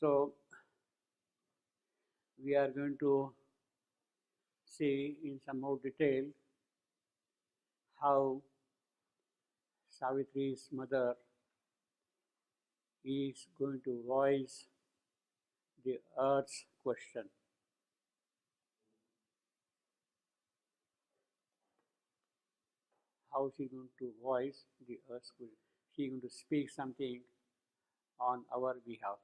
So we are going to see in some more detail how Savitri's mother is going to voice the earth's question. How she going to voice the earth's question? She going to speak something on our behalf,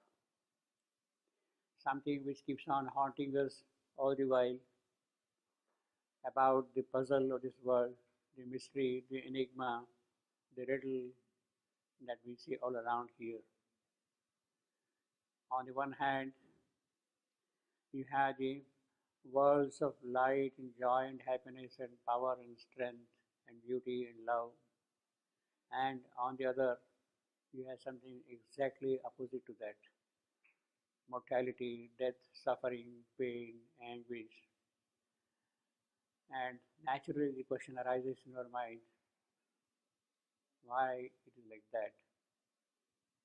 something which keeps on haunting us all the while about the puzzle of this world, the mystery, the enigma, the riddle that we see all around here. On the one hand, you have the worlds of light and joy and happiness and power and strength and beauty and love. And on the other, you have something exactly opposite to that: mortality, death, suffering, pain, anguish. And naturally, the question arises in your mind: why it is like that?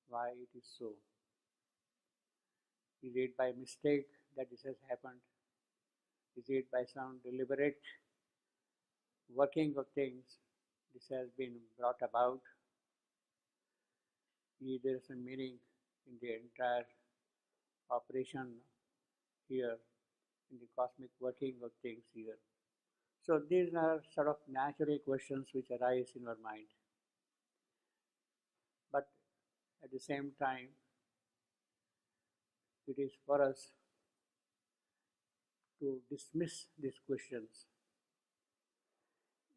Why it is so? Is it by mistake that this has happened? Is it by some deliberate working of things this has been brought about? Is there some meaning in the entire operation here, in the cosmic working of things here? So these are sort of natural questions which arise in our mind. But at the same time, it is for us to dismiss these questions,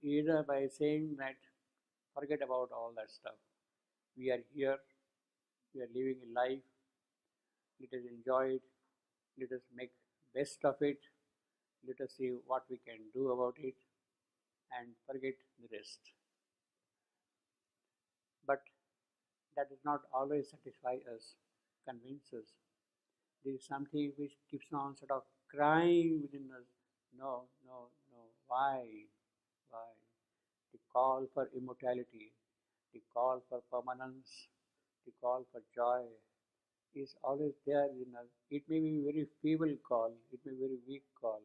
either by saying that forget about all that stuff. We are here, we are living a life, let us enjoy it, let us make best of it, let us see what we can do about it, and forget the rest. But that does not always satisfy us, convince us. There is something which keeps on sort of crying within us. No, no, no. Why? Why? The call for immortality, the call for permanence, the call for joy is always there in us. It may be a very feeble call, it may be a very weak call,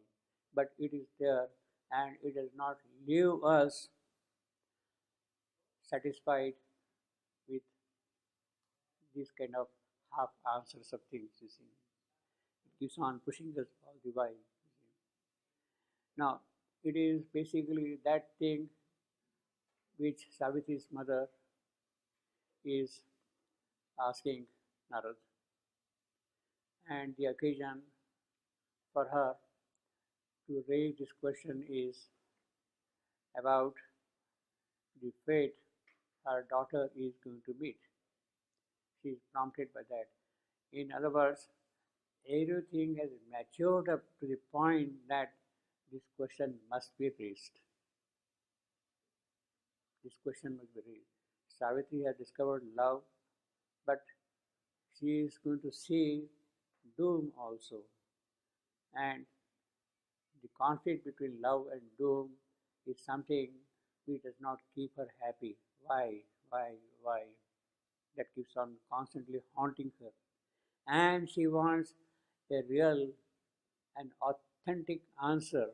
but it is there and it does not leave us satisfied with these kind of half answers of things, you see. It keeps on pushing us all the while. You see. Now, it is basically that thing which Savitri's mother is asking Narad. And the occasion for her to raise this question is about the fate her daughter is going to meet. She is prompted by that. In other words, everything has matured up to the point that this question must be raised. This question must be raised. Savitri has discovered love, but she is going to see doom also. And the conflict between love and doom is something which does not keep her happy. Why? Why? That keeps on constantly haunting her. And she wants a real and authentic answer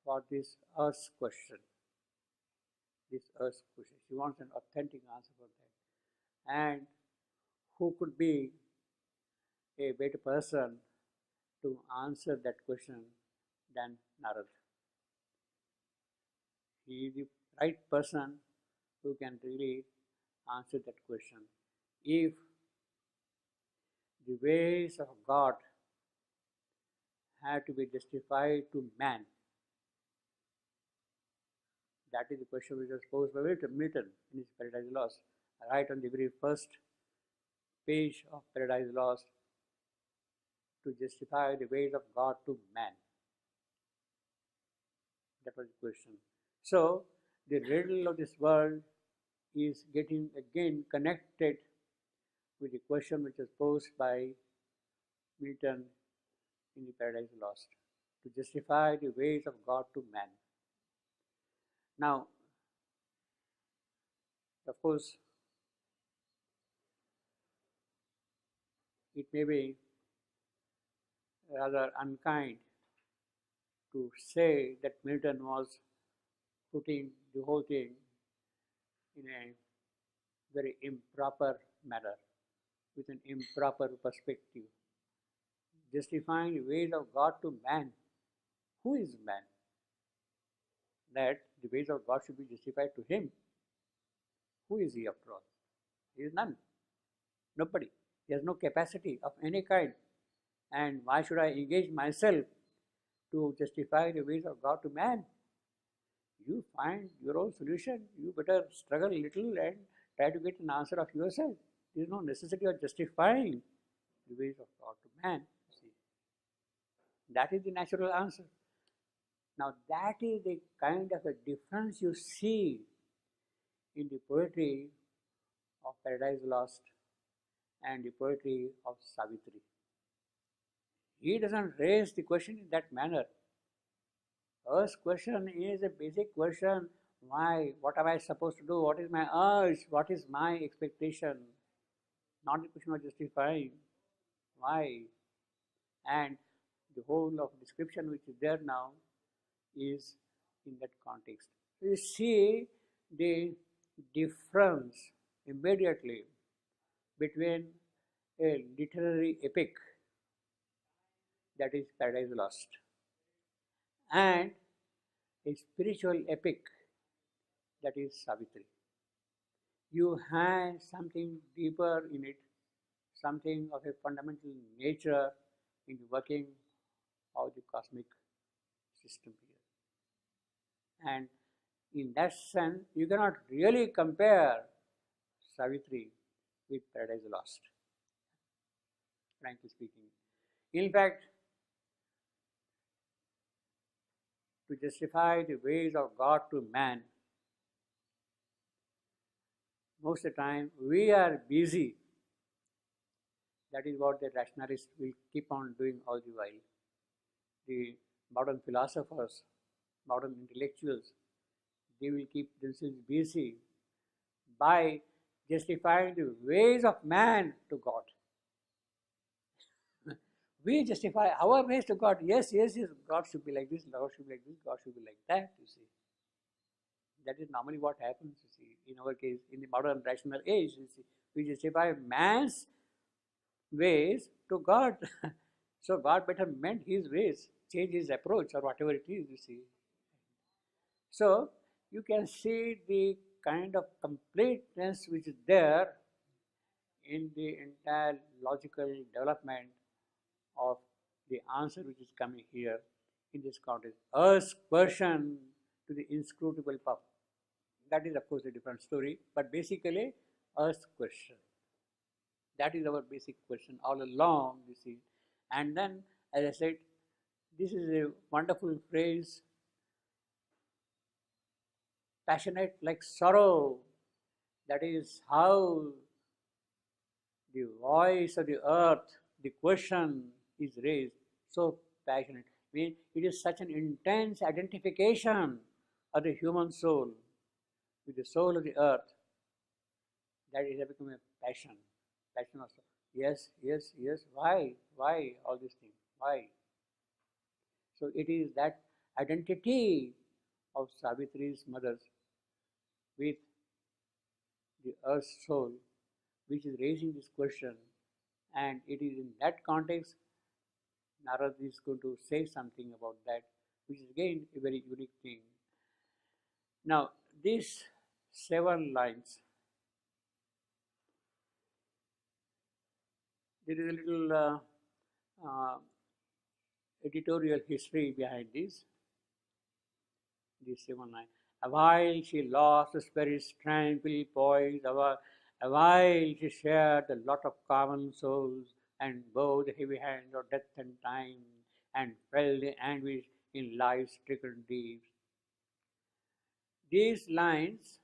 for this earth's question. This earth's question. She wants an authentic answer for that. And who could be a better person to answer that question than Narad? He is the right person who can really answer that question. If the ways of God have to be justified to man, that is the question which was posed by Milton in his Paradise Lost, right on the very first page of Paradise Lost, to justify the ways of God to man. That was the question. So, the riddle of this world is getting again connected with the question which was posed by Milton in the Paradise Lost, to justify the ways of God to man. Now, of course, it may be rather unkind to say that Milton was putting the whole thing in a very improper manner, with an improper perspective, justifying the ways of God to man. Who is man? That the ways of God should be justified to him. Who is he after all? He is none. Nobody. He has no capacity of any kind. And why should I engage myself to justify the ways of God to man? You find your own solution. You better struggle a little and try to get an answer of yourself. There is no necessity of justifying the ways of God to man. See, that is the natural answer. Now that is the kind of a difference you see in the poetry of Paradise Lost and the poetry of Savitri. He doesn't raise the question in that manner. First question is a basic question: why? What am I supposed to do? What is my urge? What is my expectation? Not the question of justifying. Why? And the whole of description which is there now is in that context. You see the difference immediately between a literary epic, that is Paradise Lost, and a spiritual epic, that is Savitri. You have something deeper in it, something of a fundamental nature in the working of the cosmic system here. And in that sense, you cannot really compare Savitri with Paradise Lost, frankly speaking. In fact, to justify the ways of God to man, most of the time we are busy. That is what the rationalists will keep on doing all the while. The modern philosophers, modern intellectuals, they will keep themselves busy by justifying the ways of man to God. We justify our ways to God. Yes, God should be like this, God should be like this, God should be like that, you see. That is normally what happens, you see. In our case, in the modern rational age, you see, we justify man's ways to God. So God better mend his ways, change his approach or whatever it is, you see. So you can see the kind of completeness which is there in the entire logical development of the answer which is coming here in this context. Aspersion to the inscrutable puff. That is of course a different story, but basically question. That is our basic question all along, you see. And then, as I said, this is a wonderful phrase, passionate like sorrow. That is how the voice of the earth, the question is raised, so passionate. I mean, it is such an intense identification of the human soul with the soul of the earth that it has become a passion. Passion also. Yes, yes, yes. Why? Why all these things? Why? So it is that identity of Savitri's mothers with the earth's soul which is raising this question, and it is in that context Narad is going to say something about that, which is again a very unique thing. Now, these 7 lines, there is a little editorial history behind these 7 lines. A while she lost the spirit's tranquil poise, a while she shared the lot of common souls, and bore the heavy hand of death and time, and felt the anguish in life's stricken deeps. These lines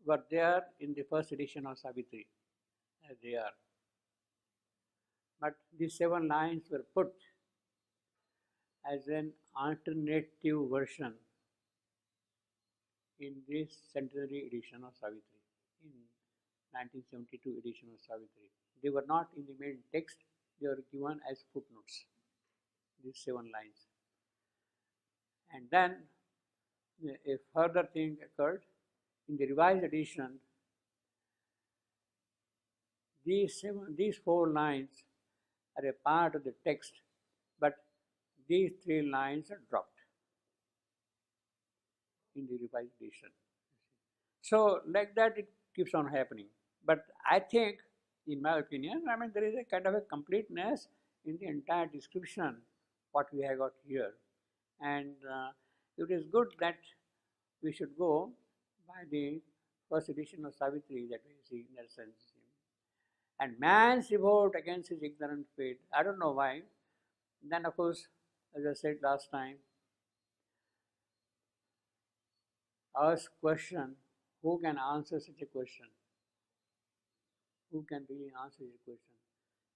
were there in the first edition of Savitri, as they are. But these 7 lines were put as an alternative version in this centenary edition of Savitri, in 1972 edition of Savitri. They were not in the main text, they were given as footnotes, these 7 lines. And then a further thing occurred. In the revised edition, these 4 lines are a part of the text, but these 3 lines are dropped in the revised edition. So like that it keeps on happening. But I think, in my opinion, there is a kind of a completeness in the entire description what we have got here. And it is good that we should go by the first edition of Savitri that we see in that sense. And man's revolt against his ignorant fate. I don't know why. Then of course, as I said last time, ask question, who can answer such a question? Who can really answer such a question?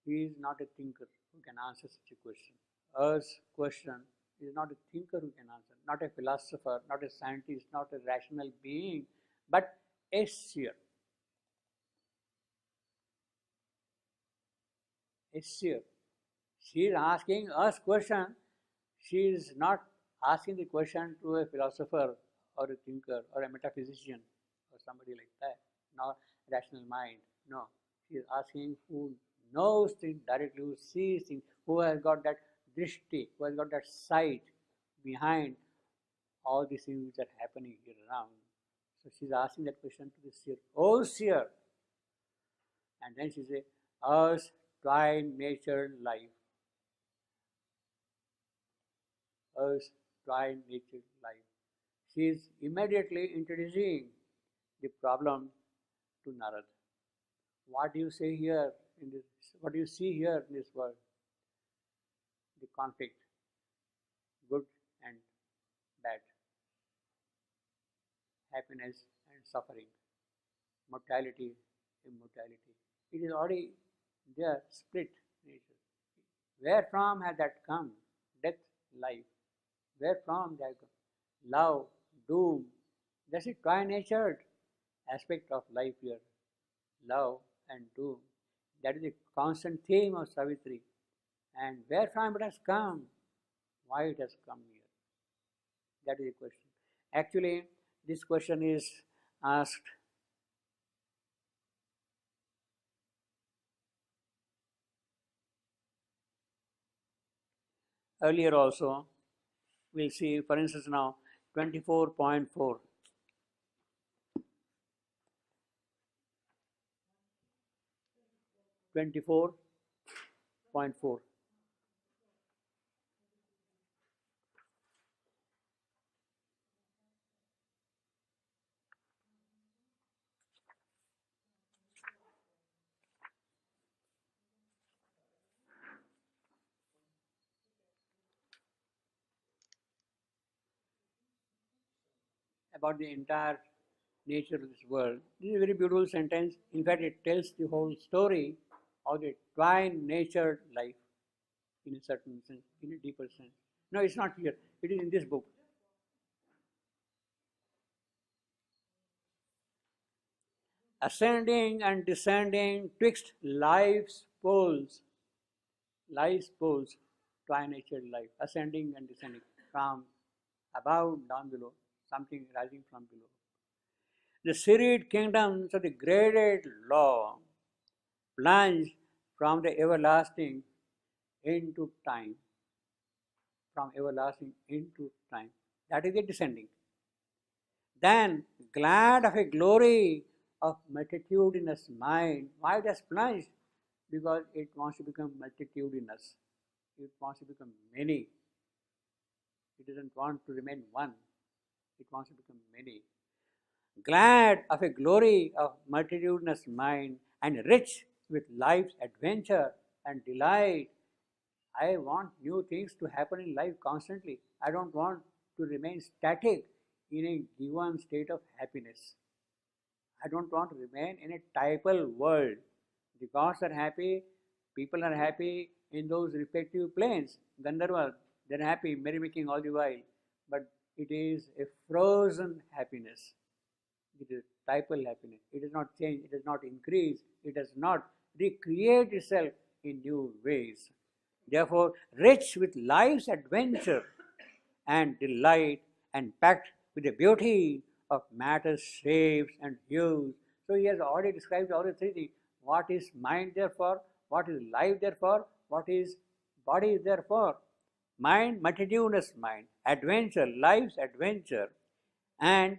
He is not a thinker who can answer such a question. Ask question is not a thinker who can answer, not a philosopher, not a scientist, not a rational being, but a seer. A seer. She is asking us question. She is not asking the question to a philosopher or a thinker or a metaphysician or somebody like that, not rational mind. No, she is asking who knows things directly, who sees things, who has got that drishti, who has got that sight behind all these things which are happening here around. So she is asking that question to the seer. Oh seer! And then she says, us tri-natured life. Us tri-natured life. She is immediately introducing the problem to Narad. What do you say here in this? What do you see here in this world? The conflict, good and bad, happiness and suffering, mortality, immortality. It is already there, split nature. Where from has that come? Death, life. Where from that come? Love, doom. That's a tri-natured aspect of life here. Love and doom. That is the constant theme of Savitri. And where from it has come? Why it has come here? That is the question. Actually, this question is asked earlier also. We'll see, for instance, now 24.4. 24.4. About the entire nature of this world. This is a very beautiful sentence. In fact, it tells the whole story of the tri-natured life in a certain sense, in a deeper sense. No, it's not here. It is in this book. Ascending and descending twixt life's poles. Life's poles, tri-natured life. Ascending and descending from above down below, something rising from below. The serried kingdoms of the graded law plunge from the everlasting into time. From everlasting into time. That is the descending. Then, glad of a glory of multitudinous mind. Why it has plunged? Because it wants to become multitudinous. It wants to become many. It doesn't want to remain one. It wants to become many. Glad of a glory of multitudinous mind and rich with life's adventure and delight. I want new things to happen in life constantly. I don't want to remain static in a given state of happiness. I don't want to remain in a typal world. The gods are happy, people are happy in those respective planes. Gandharva, they're happy, merrymaking all the while. But it is a frozen happiness. It is typal happiness. It does not change, it does not increase, it does not recreate itself in new ways. Therefore, rich with life's adventure and delight and packed with the beauty of matter, shapes, and hues. So he has already described all the three things. What is mind therefore? What is life therefore? What is body therefore? Mind, multitudinous mind, adventure, life's adventure, and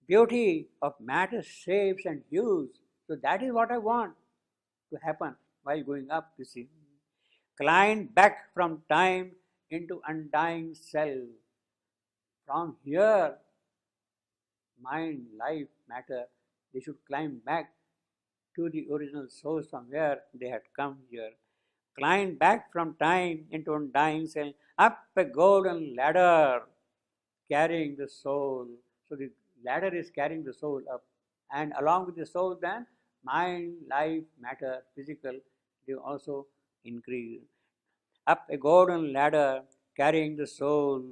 beauty of matter, shapes, and hues. So that is what I want to happen while going up, you see. Climb back from time into undying self. From here, mind, life, matter, they should climb back to the original source from where they had come here. Climb back from time into undying self, up a golden ladder, carrying the soul. So the ladder is carrying the soul up. And along with the soul, then mind, life, matter, physical, they also increase. Up a golden ladder, carrying the soul,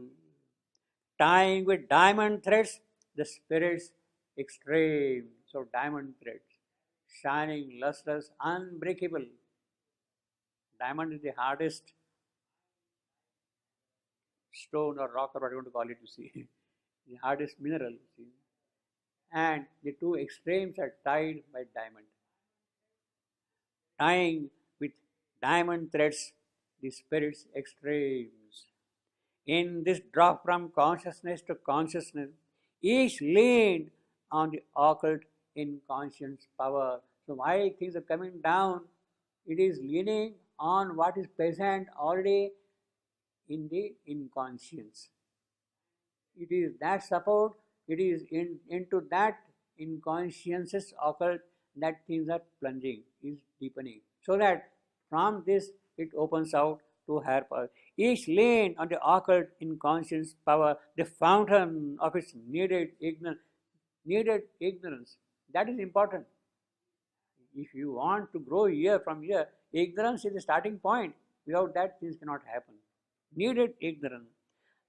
tying with diamond threads the spirit's extreme. So diamond threads, shining, lustrous, unbreakable. Diamond is the hardest stone or rock or what you want to call it, you see. The hardest mineral, you see. And the two extremes are tied by diamond. Tying with diamond threads the spirit's extremes. In this drop from consciousness to consciousness, each leaned on the occult inconscious power. So while things are coming down, it is leaning on what is present already in the inconscience. It is that support, it is into that inconscience's occult that things are plunging, is deepening. So that from this it opens out to higher power. Each lane on the occult inconscious power, the fountain of its needed ignorance. That is important. If you want to grow year from year, ignorance is the starting point. Without that, things cannot happen. Needed ignorance.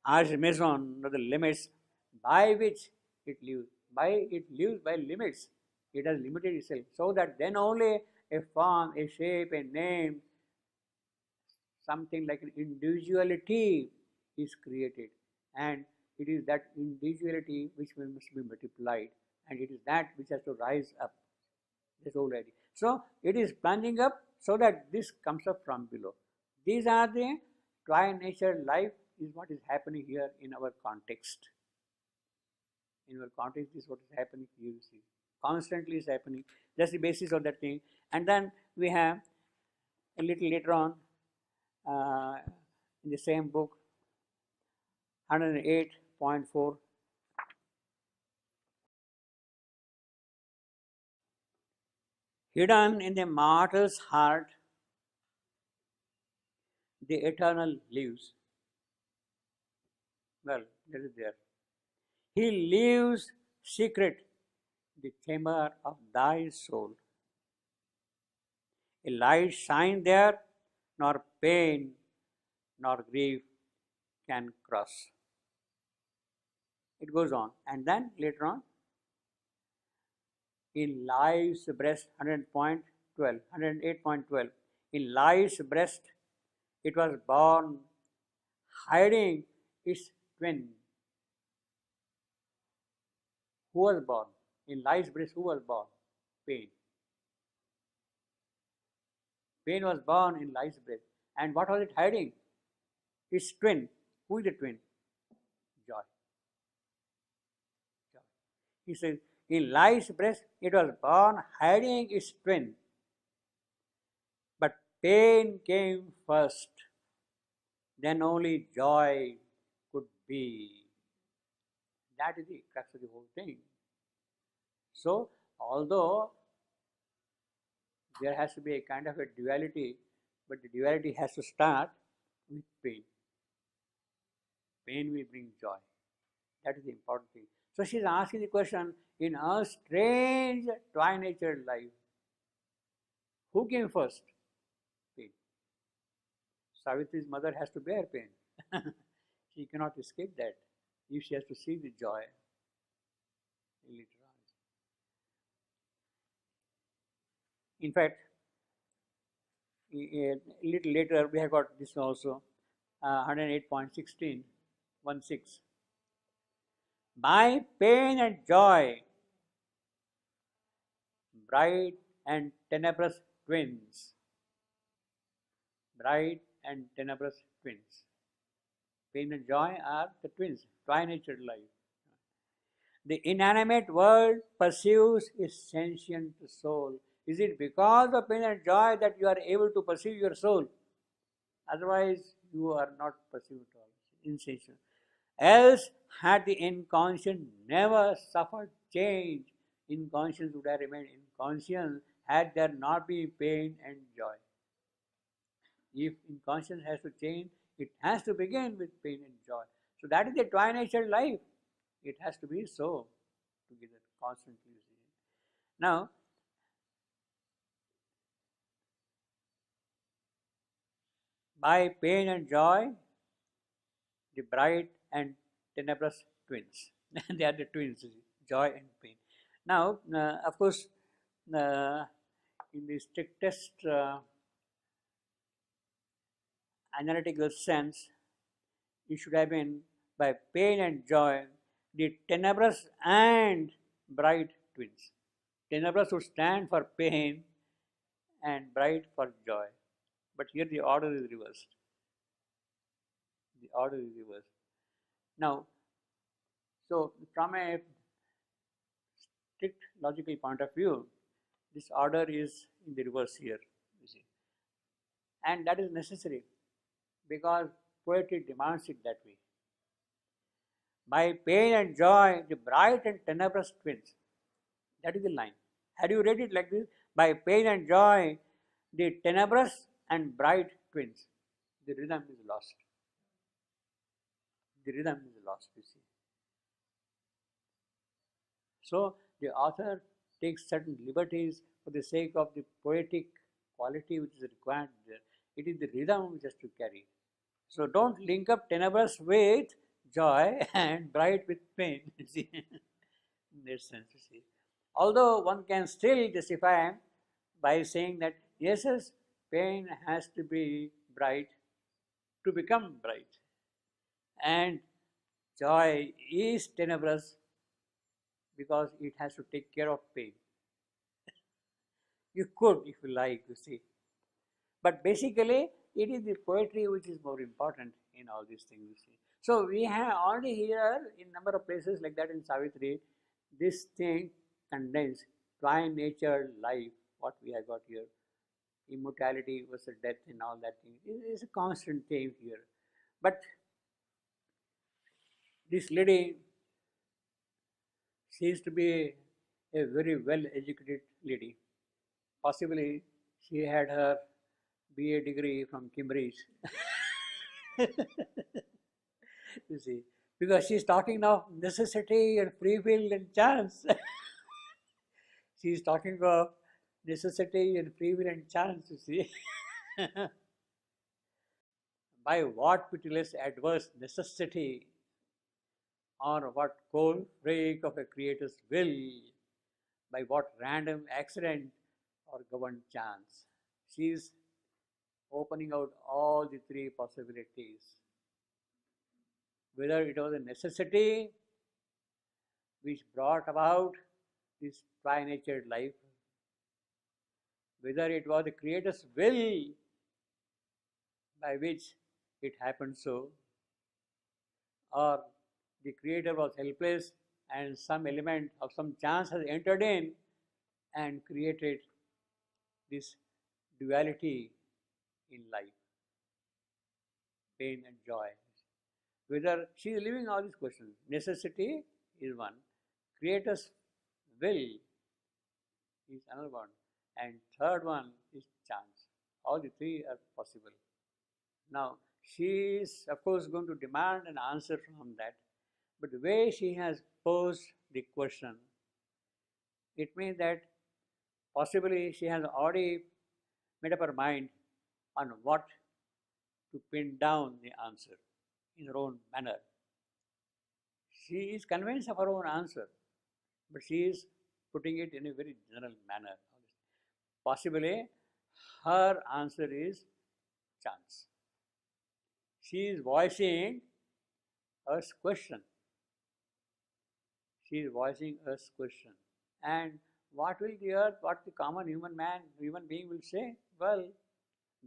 As maison of the limits by which it lives. It lives by limits. It has limited itself. So that then only a form, a shape, a name, something like an individuality is created. And it is that individuality which must be multiplied. And it is that which has to rise up. This whole idea. So it is plunging up so that this comes up from below. These are the tri-nature life is what is happening here in our context. In our context, this is what is happening here, you see. Constantly is happening. That's the basis of that thing. And then we have a little later on in the same book, 108.4. Hidden in the mortal's heart, the eternal lives. Well, that is there. He lives secret, the chamber of thy soul. A light shine there, nor pain nor grief can cross. It goes on. And then later on, in life's breast, 108.12. In life's breast, it was born, hiding its twin. Who was born? In life's breast, who was born? Pain. Pain was born in life's breast. And what was it hiding? Its twin. Who is the twin? Joy. Joy. He says, in life's breast, it was born, hiding its twin. But pain came first. Then only joy could be. That is the crux of the whole thing. So, although there has to be a kind of a duality, but the duality has to start with pain. Pain will bring joy. That is the important thing. So she is asking the question, in our strange tri-natured life, who came first? Pain. Savitri's mother has to bear pain. She cannot escape that if she has to see the joy later on. In fact, A little later, we have got this also, 108.16, 16. By pain and joy, bright and tenebrous twins. Bright and tenebrous twins. Pain and joy are the twins, tri-natured life. The inanimate world pursues its sentient soul. Is it because of pain and joy that you are able to perceive your soul? Otherwise, you are not perceived at all. Insensation. Else had the inconscient never suffered change. Inconscience would have remained inconscient had there not been pain and joy. If inconscience has to change, it has to begin with pain and joy. So that is the tri-natured life. It has to be so together constantly. Now, by pain and joy, the bright and tenebrous twins. They are the twins, joy and pain. Now, of course, in the strictest analytical sense, it should have been by pain and joy, the tenebrous and bright twins. Tenebrous would stand for pain and bright for joy. But here the order is reversed. The order is reversed. Now, so from a strict logical point of view, this order is in the reverse here, you see. And that is necessary because poetry demands it that way. By pain and joy, the bright and tenebrous twins. That is the line. Had you read it like this, by pain and joy, the tenebrous and bright twins, the rhythm is lost. The rhythm is lost, you see. So the author takes certain liberties for the sake of the poetic quality which is required there. It is the rhythm which has to carry. So don't link up tenebrous with joy and bright with pain, you see, in that sense, you see. Although one can still justify by saying that yes, pain has to be bright to become bright, and joy is tenebrous because it has to take care of pain. You could, if you like, you see. But basically, it is the poetry which is more important in all these things, you see. So we have already here in number of places like that in Savitri, this thing condensed, tri-natured life, what we have got here, immortality versus death and all that thing, is a constant theme here. But this lady seems to be a very well-educated lady. Possibly she had her BA degree from Cambridge. You see, because she's talking of necessity and free will and chance. She's talking of necessity and free will and chance, you see. By what pitiless adverse necessity or what cold freak of a creator's will, by what random accident or governed chance. She is opening out all the three possibilities. Whether it was a necessity which brought about this tri-natured life, whether it was the Creator's will by which it happened so, or the Creator was helpless and some element of some chance has entered in and created this duality in life, pain and joy. Whether she is leaving all these questions. Necessity is one, Creator's will is another one, and third one is chance. All the three are possible. Now, she is of course going to demand an answer from that, but the way she has posed the question, it means that possibly she has already made up her mind on what to pin down the answer in her own manner. She is convinced of her own answer, but she is putting it in a very general manner. Possibly Her answer is chance. She is voicing us question. She is voicing us question. And what will the earth, what the common human being will say? Well,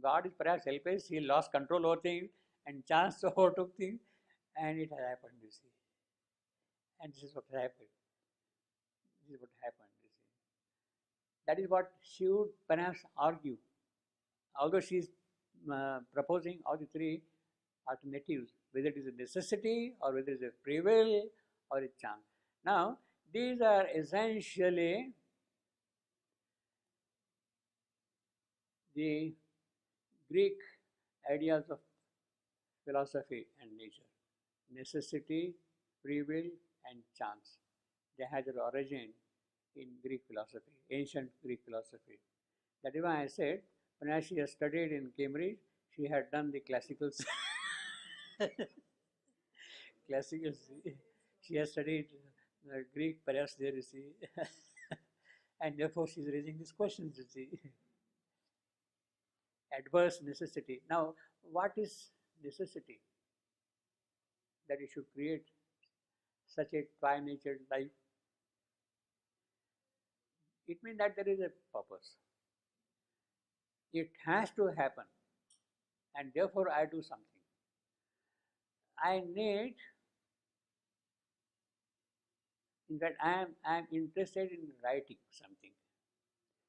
God is perhaps helpless. He lost control over things and chance overtook things, and it has happened, you see. And this is what happened. This is what happened, you see. That is what she would perhaps argue. Although she is proposing all the three alternatives, whether it is a necessity or whether it is a free will or a chance. Now, these are essentially the Greek ideas of philosophy and nature. Necessity, free will, and chance. They had their origin in Greek philosophy, ancient Greek philosophy. That is why I said, when she has studied in Cambridge, she had done the classicals. Classicals. She has studied Greek, perhaps there, you see. And therefore she is raising these questions, you see. Adverse necessity. Now, what is necessity? That you should create such a tri-natured life. It means that there is a purpose. It has to happen, and therefore I do something. I need, in fact, I am interested in writing something.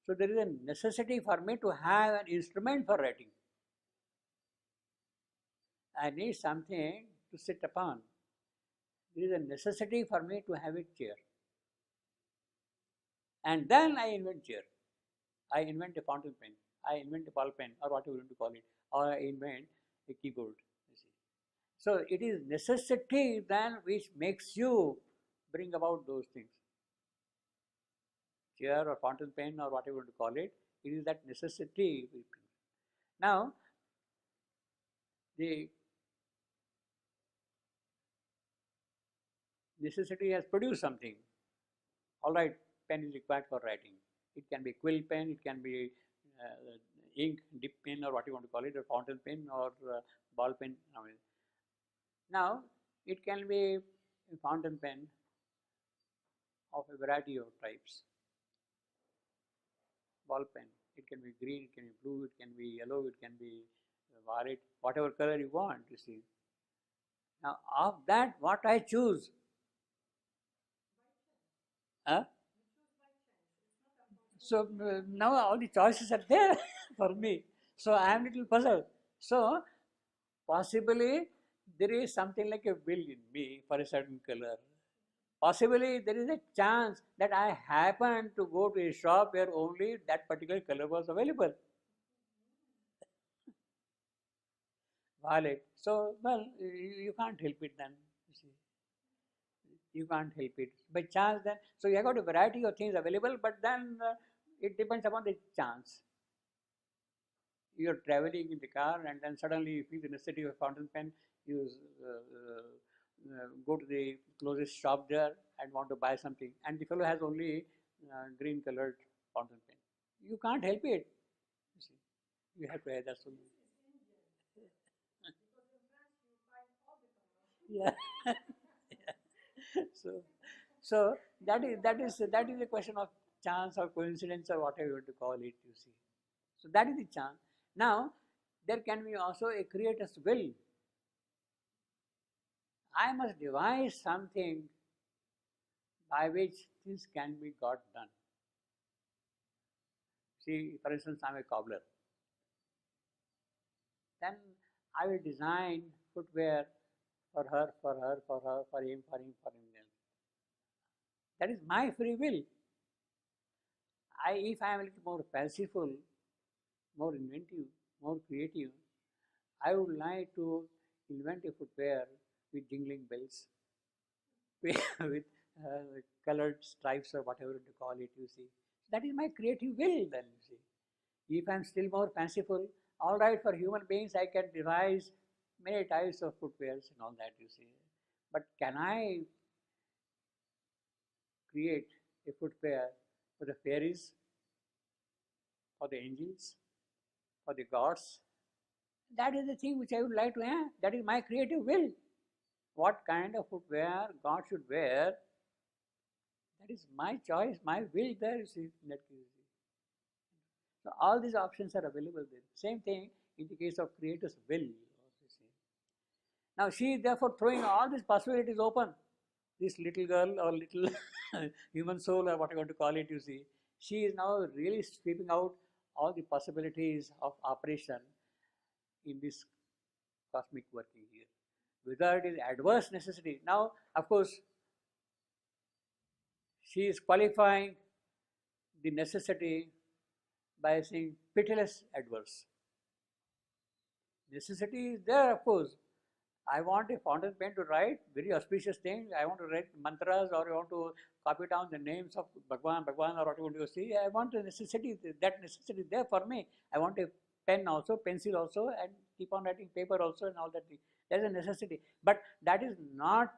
So there is a necessity for me to have an instrument for writing. I need something to sit upon. There is a necessity for me to have a chair. And then I invent chair. I invent a fountain pen. I invent a ball pen, or whatever you want to call it. Or I invent a keyboard. You see. So it is necessity then which makes you bring about those things. Chair or fountain pen or whatever you want to call it, it is that necessity. Now, the necessity has produced something. All right, pen is required for writing. It can be quill pen, it can be ink dip pen or what you want to call it, or fountain pen or ball pen. Now, it can be a fountain pen of a variety of types. Ball pen, it can be green, it can be blue, it can be yellow, it can be violet, whatever color you want, you see. Now, of that, what I choose? Huh? So now all the choices are there for me. So I am a little puzzled. So possibly there is something like a will in me for a certain color. Possibly there is a chance that I happen to go to a shop where only that particular color was available. Violet. So, well, you can't help it then. You see. You can't help it. By chance then, so you have got a variety of things available, but then it depends upon the chance. You are traveling in the car and then suddenly you feel the necessity of a fountain pen, you go to the closest shop there and want to buy something, and the fellow has only green colored fountain pen. You can't help it. You see, you have to have that solution. Yeah. So, so that is a question of chance or coincidence or whatever you want to call it. You see, so that is the chance. Now, there can be also a creator's will. I must devise something by which things can be got done. See, for instance, I am a cobbler. Then I will design footwear for her, for her, for her, for him, for him, for him. That is my free will. If I am a little more fanciful, more inventive, more creative, I would like to invent a footwear with jingling bells, with colored stripes or whatever to call it, you see. That is my creative will then, you see. If I am still more fanciful, all right, for human beings I can devise many types of footwears and all that, you see. But can I create a footwear for the fairies, for the angels, for the gods. That is the thing which I would like to have. That is my creative will. What kind of footwear God should wear, that is my choice, my will there, you see, in that case. So all these options are available there. Same thing in the case of Creator's will. You see. Now she is therefore throwing all these possibilities open. This little girl or little human soul or what you want to call it, you see, she is now really sweeping out all the possibilities of operation in this cosmic working here. Whether it is adverse necessity. Now, of course, she is qualifying the necessity by saying pitiless adverse. Necessity is there, of course. I want a fountain pen to write very auspicious thing. I want to write mantras, or I want to copy down the names of Bhagwan, or what you want to see. I want a necessity, that necessity there for me. I want a pen also, pencil also, and keep on writing paper also and all that. There is a necessity. But that is not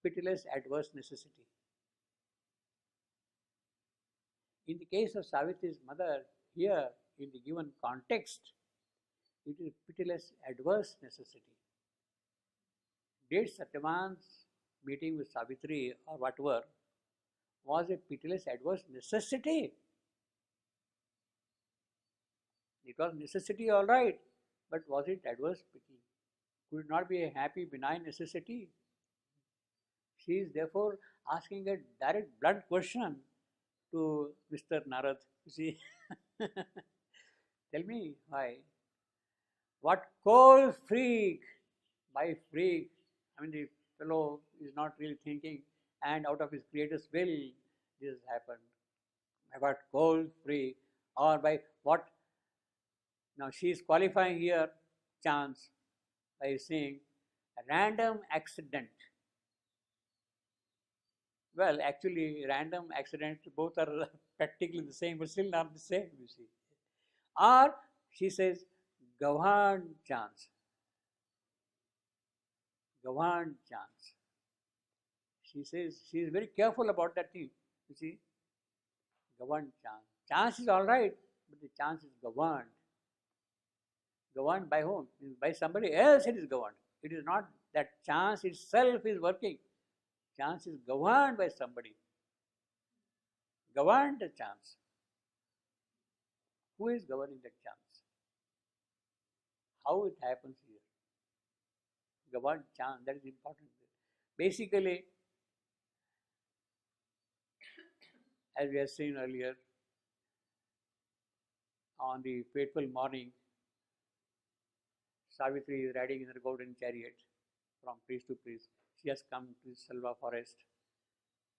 pitiless adverse necessity. In the case of Savitri's mother, here in the given context, it is pitiless adverse necessity. Did Satyavan's meeting with Savitri or whatever was a pitiless adverse necessity? It was necessity, all right, but was it adverse pity? Could it not be a happy, benign necessity? She is therefore asking a direct, blunt question to Mr. Narad. You see, tell me why. What cold freak, by freak, I mean the fellow is not really thinking, and out of his creator's will this has happened. By what cold freak, or by what? Now she is qualifying here chance by saying a random accident. Well, actually, random accident, both are practically the same, but still not the same, you see. Or she says, governed chance. Governed chance. She says, she is very careful about that thing, you see. Governed chance. Chance is all right, but the chance is governed. Governed by whom? By somebody else it is governed. It is not that chance itself is working. Chance is governed by somebody. Governed the chance. Who is governing that chance? How it happens here? Governed chance, that is important. Basically, as we have seen earlier, on the fateful morning, Savitri is riding in her golden chariot from place to place. She has come to the Salva forest,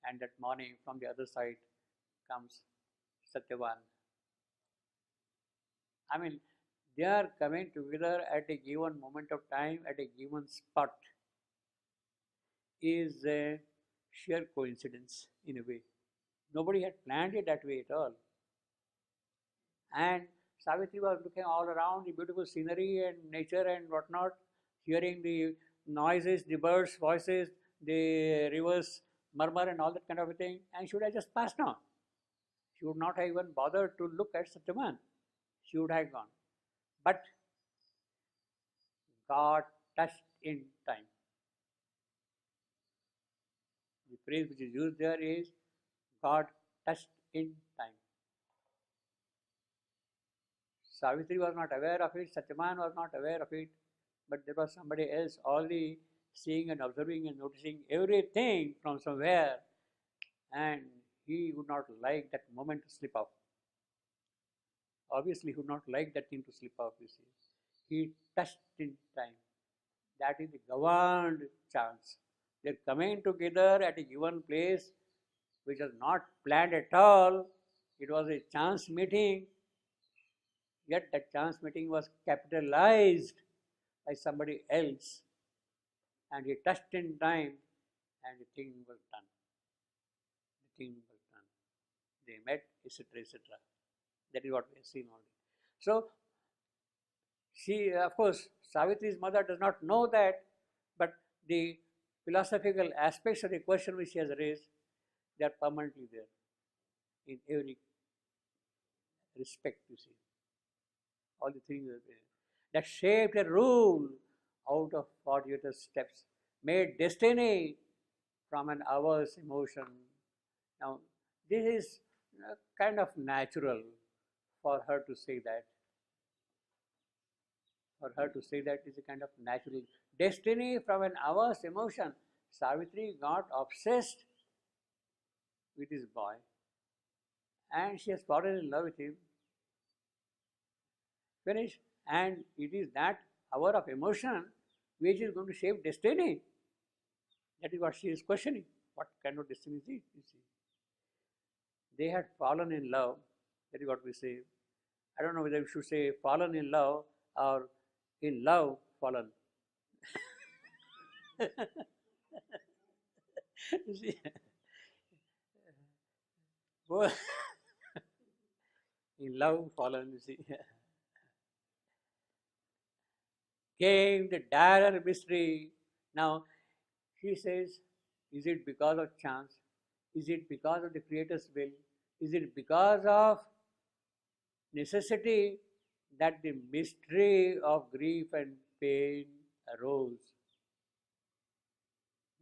and that morning from the other side comes Satyavan. I mean, they are coming together at a given moment of time, at a given spot, is a sheer coincidence in a way. Nobody had planned it that way at all. And Savitri was looking all around the beautiful scenery and nature and whatnot, hearing the noises, the birds' voices, the rivers murmur and all that kind of a thing, and she would have just passed on. She would not have even bothered to look at Satyavan. She would have gone. But God touched in time. The phrase which is used there is God touched in time. Savitri was not aware of it, Satyavan was not aware of it, but there was somebody else already seeing and observing and noticing everything from somewhere, and he would not like that moment to slip off. Obviously, he would not like that thing to slip off, you see. He touched in time. That is the governed chance. They're coming together at a given place which was not planned at all. It was a chance meeting. Yet that chance meeting was capitalized by somebody else, and he touched in time, and the thing was done. The thing was done. They met, etc., etc. That is what we have seen already. So, she, of course, Savitri's mother does not know that, but the philosophical aspects of the question which she has raised, they are permanently there in every respect, you see. all the things that shaped a rule out of 48 steps, made destiny from an hour's emotion. Now, this is kind of natural for her to say that. For her to say that is a kind of natural destiny from an hour's emotion. Savitri got obsessed with this boy and she has fallen in love with him. Finish. And it is that hour of emotion which is going to shape destiny. That is what she is questioning. What kind of destiny is it? You see. They had fallen in love. That is what we say. I don't know whether we should say fallen in love or in love fallen. You see. Both in love fallen, you see. Came the dire mystery. Now, she says, is it because of chance? Is it because of the Creator's will? Is it because of necessity that the mystery of grief and pain arose?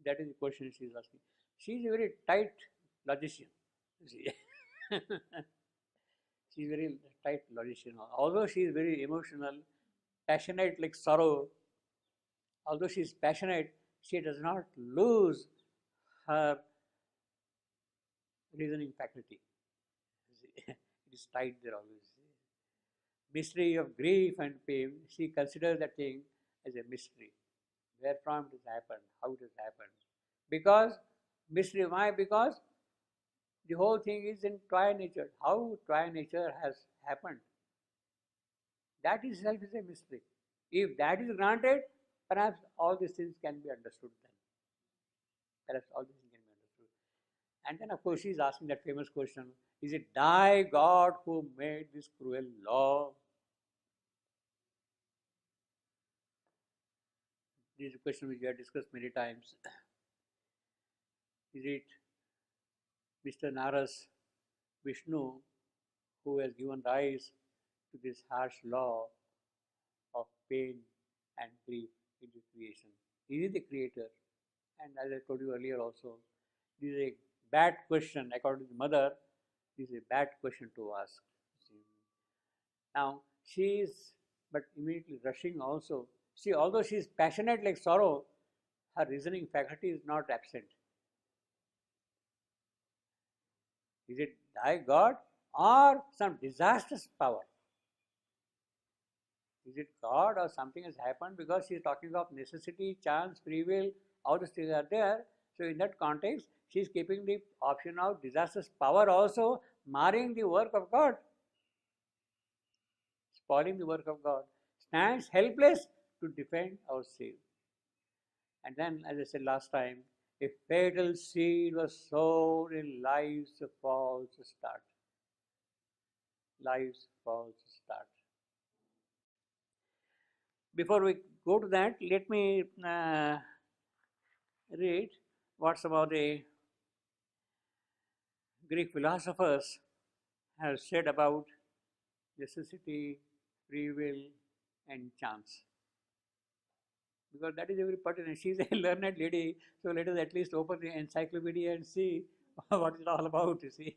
That is the question she is asking. She is a very tight logician. She is very tight logician. Although she is very emotional, passionate like sorrow, although she is passionate, she does not lose her reasoning faculty. It is tight there always. Mystery of grief and pain, she considers that thing as a mystery. Where from it has happened, how it has happened. Because, mystery, why? Because the whole thing is in tri-nature. How tri-nature has happened, that itself is a mystery. If that is granted, perhaps all these things can be understood then. Perhaps all these things can be understood. And then of course she is asking that famous question, is it thy God who made this cruel law? This is a question which we have discussed many times. Is it Mr. Naras, Vishnu, who has given rise to this harsh law of pain and grief in the creation? He is the creator. And as I told you earlier also, this is a bad question according to the mother. This is a bad question to ask. Now she is, but immediately rushing also. See, although she is passionate like sorrow, her reasoning faculty is not absent. Is it thy God or some disastrous power? Is it God or something has happened? Because she is talking of necessity, chance, free will, all these things are there. So in that context, she is keeping the option of disastrous power also, marring the work of God, spoiling the work of God, stands helpless to defend or save. And then, as I said last time, a fatal seed was sown in life's false start. Life's false start. Before we go to that, let me read what some of the Greek philosophers have said about necessity, free will, and chance. Because that is very pertinent. She is a learned lady, so let us at least open the encyclopedia and see what it's all about, you see.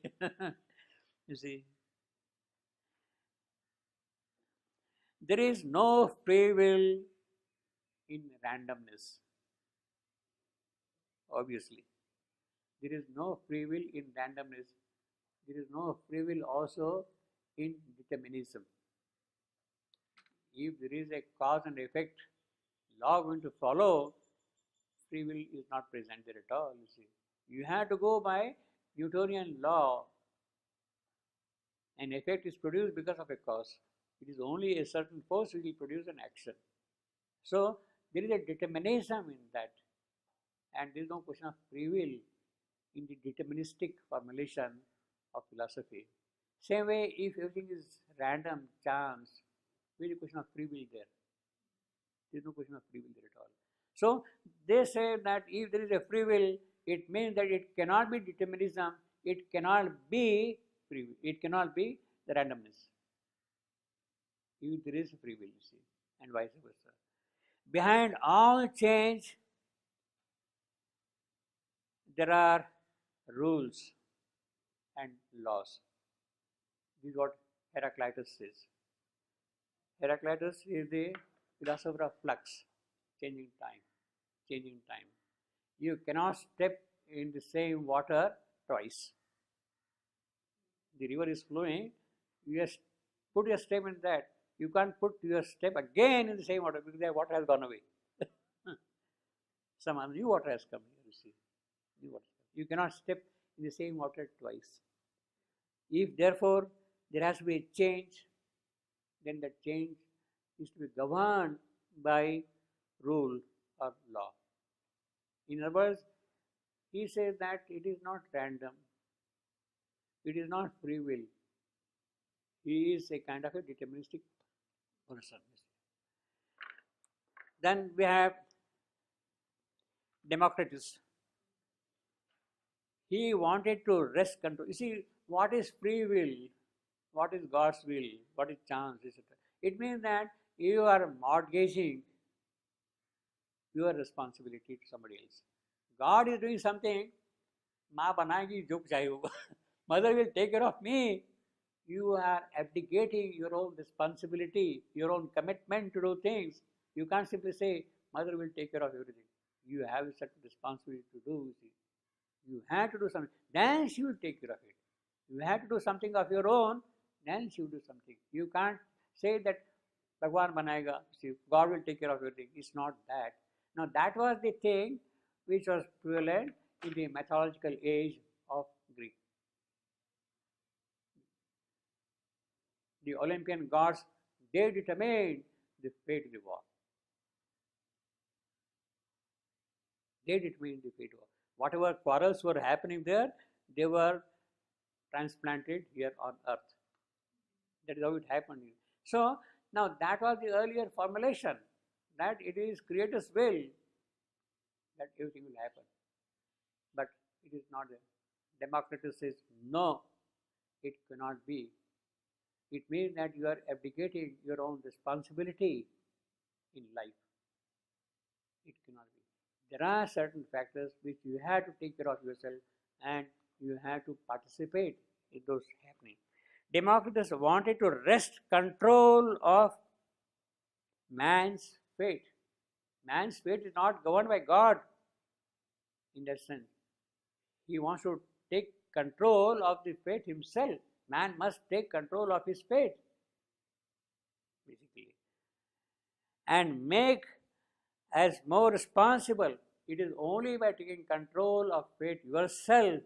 You see. There is no free will in randomness, obviously. There is no free will in randomness. There is no free will also in determinism. If there is a cause and effect law going to follow, free will is not present there at all, you see. You have to go by Newtonian law. An effect is produced because of a cause. It is only a certain force which will produce an action. So there is a determinism in that, and there is no question of free will in the deterministic formulation of philosophy. Same way, if everything is random, chance, there is a question of free will there. There is no question of free will there at all. So they say that if there is a free will, it means that it cannot be determinism, it cannot be free will, it cannot be the randomness. there is free will, you see, and vice versa. Behind all change, there are rules and laws. This is what Heraclitus says. Heraclitus is the philosopher of flux, changing time, changing time. You cannot step in the same water twice. The river is flowing, you just put your step in that. You can't put your step again in the same water because the water has gone away. Some new water has come here, you see. New water. You cannot step in the same water twice. If therefore there has to be a change, then that change is to be governed by rule or law. In other words, he says that it is not random, it is not free will. He is a kind of a deterministic person. Then we have Democritus. He wanted to wrest control. You see, what is free will? What is God's will? What is chance, etc.? It means that you are mortgaging your responsibility to somebody else. God is doing something. माँ बनाएगी जो चाहिए होगा. Mother will take care of me. You are abdicating your own responsibility, your own commitment to do things. You can't simply say, Mother will take care of everything. You have a certain responsibility to do. You have to do something. Then she will take care of it. You have to do something of your own, then she will do something. You can't say that Bhagwan banayega, see, God will take care of everything. It's not that. Now that was the thing which was prevalent in the mythological age of Greek. The Olympian gods, they determined the fate of the war. They determined the fate of war. Whatever quarrels were happening there, they were transplanted here on earth. That is how it happened. So, now that was the earlier formulation, that it is Creator's will that everything will happen. But it is not there. Democritus says, no, it cannot be. It means that you are abdicating your own responsibility in life. It cannot be. There are certain factors which you have to take care of yourself and you have to participate in those happening. Democritus wanted to wrest control of man's fate. Man's fate is not governed by God in that sense. He wants to take control of the fate himself. Man must take control of his fate, basically, and make as more responsible. It is only by taking control of fate yourself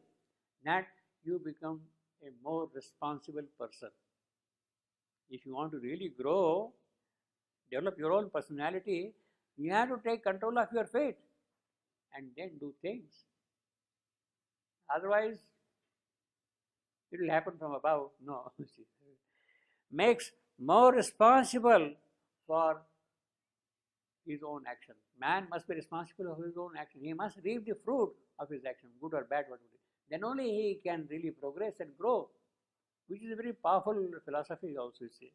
that you become a more responsible person. If you want to really grow, develop your own personality, you have to take control of your fate and then do things. Otherwise, it will happen from above. No. Makes more responsible for his own action. Man must be responsible for his own action. He must reap the fruit of his action, good or bad, whatever. Then only he can really progress and grow, which is a very powerful philosophy also, you see.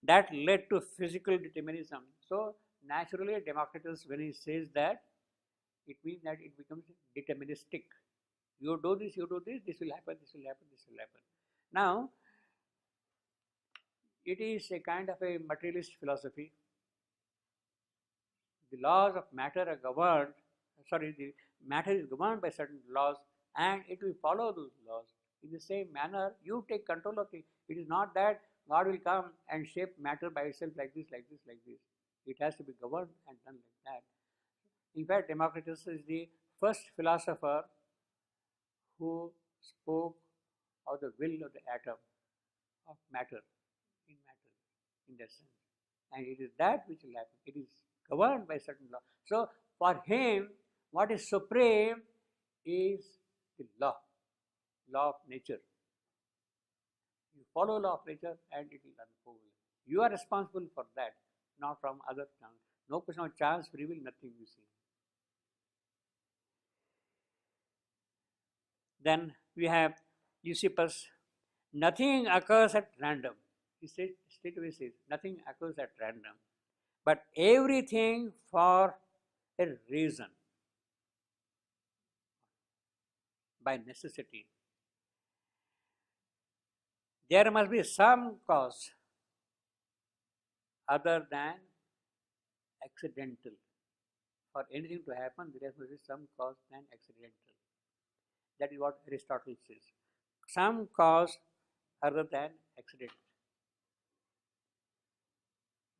That led to physical determinism. So, naturally, Democritus, when he says that, it means that it becomes deterministic. You do this, this will happen, this will happen, this will happen. Now, it is a kind of a materialist philosophy. The laws of matter are governed, the matter is governed by certain laws and it will follow those laws. In the same manner, you take control of it. It is not that God will come and shape matter by itself like this, like this, like this. It has to be governed and done like that. In fact, Democritus is the first philosopher who spoke of the will of the atom, of matter, in that sense. And it is that which will happen. It is governed by certain law. So, for him, what is supreme is the law of nature. You follow law of nature and it will unfold. You are responsible for that, not from other chance. No question of chance, free will, nothing you see. Then we have Leucippus. Nothing occurs at random. He said, straightaway says, nothing occurs at random, but everything for a reason, by necessity. There must be some cause other than accidental. For anything to happen, there must be some cause than accidental. That is what Aristotle says. Some cause other than accident.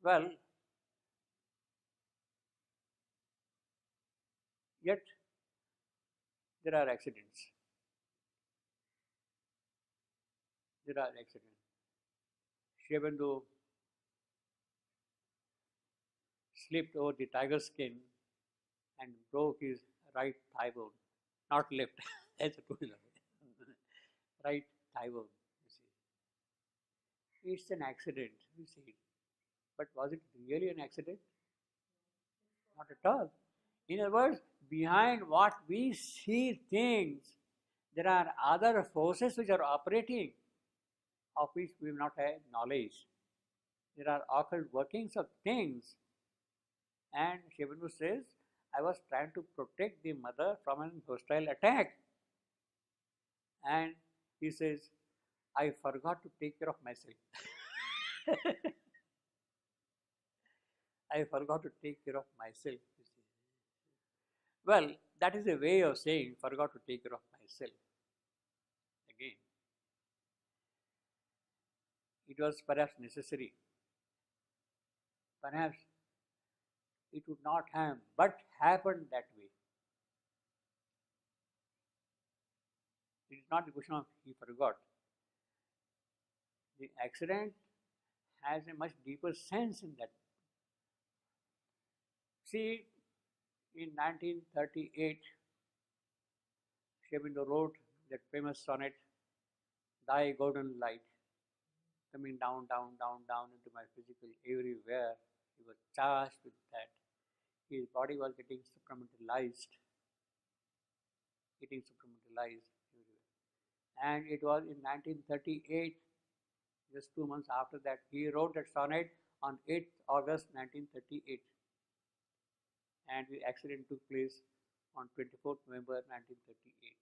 Well, yet there are accidents. There are accidents. Sri Aurobindo slipped over the tiger skin and broke his right thigh bone, not left, as I told you. Right thigh bone, you see. It's an accident, you see. But was it really an accident? Not at all. In other words, behind what we see things, there are other forces which are operating, of which we will not have knowledge. There are occult workings of things. And Sri Aurobindo says, I was trying to protect the mother from an hostile attack. And he says, I forgot to take care of myself. I forgot to take care of myself. You see. Well, that is a way of saying, forgot to take care of myself. Again, it was perhaps necessary. Perhaps it would not have, but happened that way. It is not a question of he forgot. The accident has a much deeper sense in that. See, in 1938, Sri Aurobindo wrote that famous sonnet, Thy golden light, coming down, down, down, down into my physical everywhere. He was charged with that. His body was getting supramentalized, everywhere. And it was in 1938, just 2 months after that, he wrote that sonnet on 8th August 1938. And the accident took place on 24th November 1938.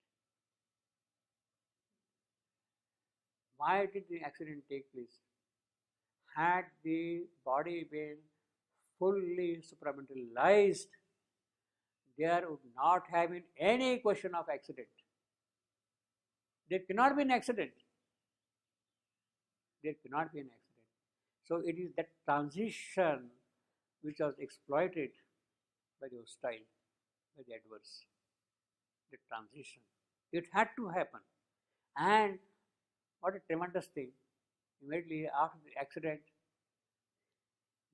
Why did the accident take place? Had the body been fully supramentalized, there would not have been any question of accident. There cannot be an accident. There cannot be an accident. So it is that transition which was exploited by the hostile, by the adverse. The transition. It had to happen. And what a tremendous thing. Immediately after the accident,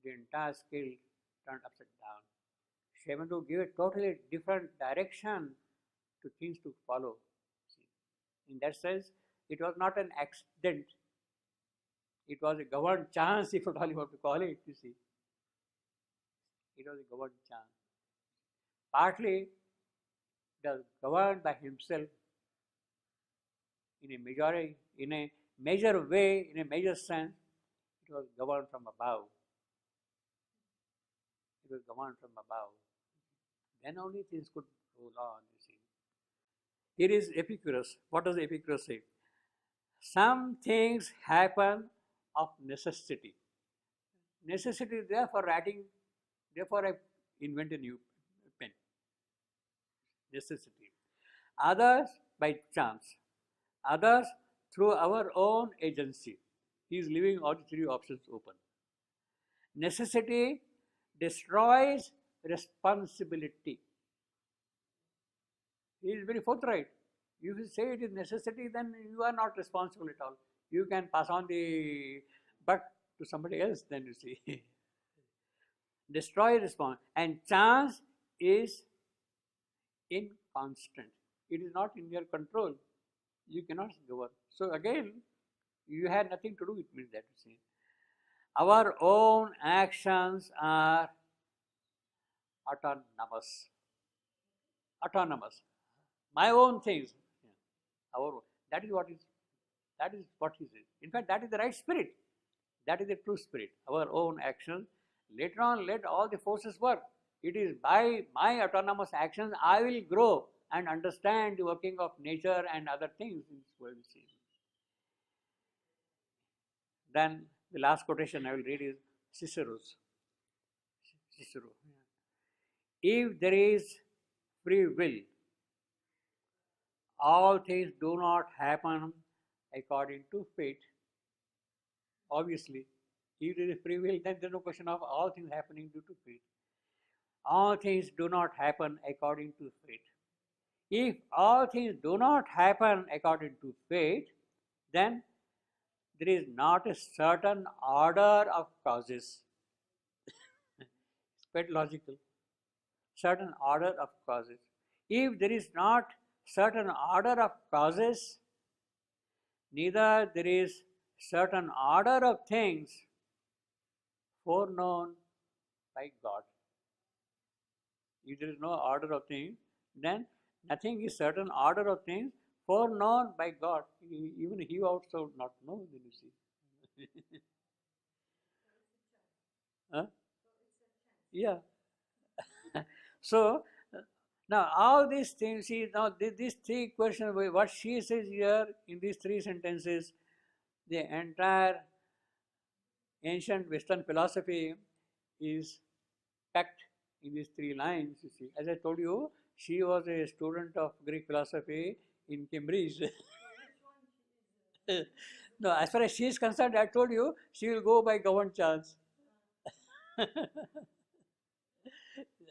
the entire scale turned upside down. Sri Aurobindo gave a totally different direction to things to follow. See. In that sense, it was not an accident. It was a governed chance, if at all you want to call it, you see. It was a governed chance. Partly, it was governed by himself in a major way, in a major sense. It was governed from above. It was governed from above. Then only things could roll on, you see. Here is Epicurus. What does Epicurus say? Some things happen of necessity. Necessity is there for writing, therefore I invent a new pen. Necessity. Others by chance. Others through our own agency. He is leaving all the three options open. Necessity destroys responsibility. He is very forthright. If you say it is necessity, then you are not responsible at all. You can pass on the buck to somebody else, then you see. Destroy response. And chance is inconstant. It is not in your control. You cannot govern. So again, you had nothing to do with me, that you see. Our own actions are autonomous. Autonomous. My own things. Our own. That is what he says. In fact, that is the right spirit. That is the true spirit, our own action. Later on, let all the forces work. It is by my autonomous actions I will grow and understand the working of nature and other things in this world. Then the last quotation I will read is Cicero's. Cicero. If there is free will, all things do not happen according to fate. Obviously, if there is free will, then there is no question of all things happening due to fate. All things do not happen according to fate. If all things do not happen according to fate, then there is not a certain order of causes. It's quite logical. Certain order of causes. If there is not certain order of causes, neither there is certain order of things foreknown by God. If there is no order of things, then nothing is certain order of things foreknown by God. Even He also not know, then you see. Huh? Yeah. So now all these things, see now these three questions, what she says here in these three sentences, the entire ancient Western philosophy is packed in these three lines. You see, as I told you, she was a student of Greek philosophy in Cambridge. No, as far as she is concerned, I told you she will go by governed chance.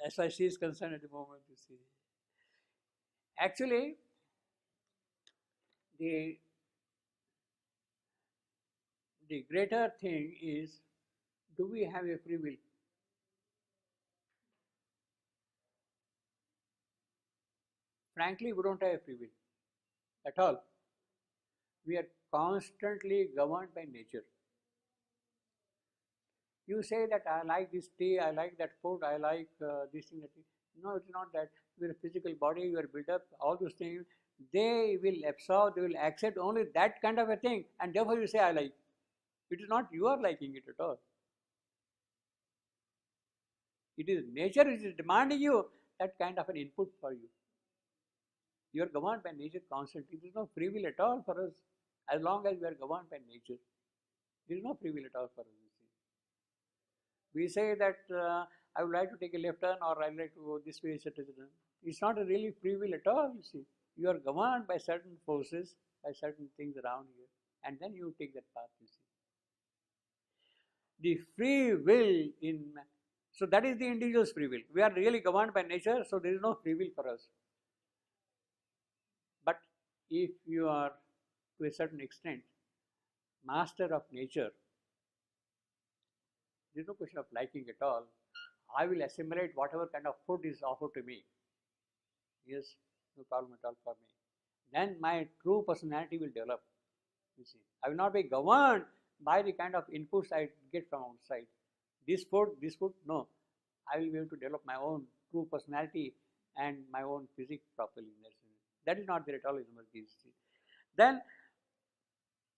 As far as she is concerned at the moment, you see. Actually, the greater thing is, do we have a free will? Frankly, we don't have a free will at all. We are constantly governed by nature. You say that I like this tea, I like that food, I like this thing, that thing. No, it's not that. Your physical body, you are built up, all those things, they will absorb, they will accept only that kind of a thing, and therefore you say I like. It is not you are liking it at all. It is nature which is demanding you that kind of an input for you. You are governed by nature constantly. There is no free will at all for us. As long as we are governed by nature, there is no free will at all for us. We say that I would like to take a left turn or I would like to go this way, etc. It's not a really free will at all, you see. You are governed by certain forces, by certain things around you, and then you take that path, you see. The free will in, so that is the individual's free will. We are really governed by nature, so there is no free will for us. But if you are, to a certain extent, master of nature, there is no question of liking at all. I will assimilate whatever kind of food is offered to me. Yes, no problem at all for me. Then my true personality will develop. You see, I will not be governed by the kind of inputs I get from outside. This food, no. I will be able to develop my own true personality and my own physique properly. That is not there at all in Emergence. Then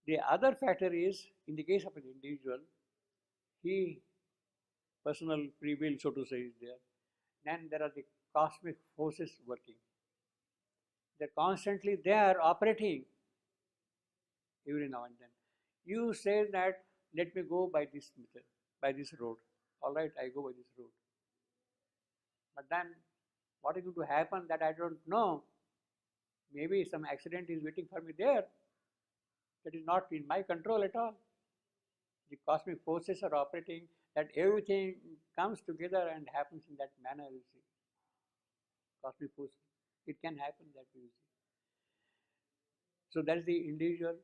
the other factor is, in the case of an individual, he, personal free will, so to say, is there. Then there are the cosmic forces working. They're constantly there operating every now and then. You say that, let me go by this method, by this road. All right, I go by this road. But then what is going to happen that I don't know? Maybe some accident is waiting for me there. That is not in my control at all. The cosmic forces are operating, that everything comes together and happens in that manner, you see. Cosmic forces. It can happen that way, you see. So that is the individual,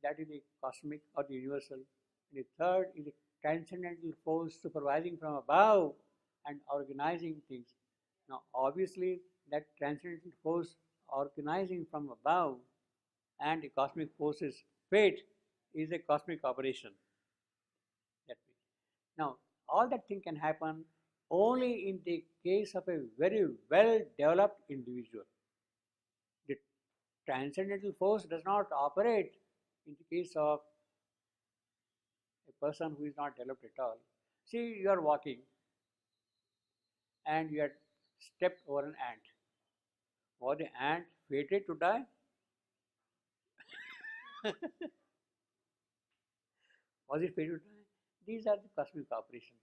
that is the cosmic or the universal. And the third is the transcendental force supervising from above and organizing things. Now, obviously, that transcendental force organizing from above and the cosmic forces, fate is a cosmic operation. That way. Now, all that thing can happen only in the case of a very well developed individual. The transcendental force does not operate in the case of a person who is not developed at all. See, you are walking and you had stepped over an ant. Was the ant fated to die? Was it fated to die? These are the cosmic operations.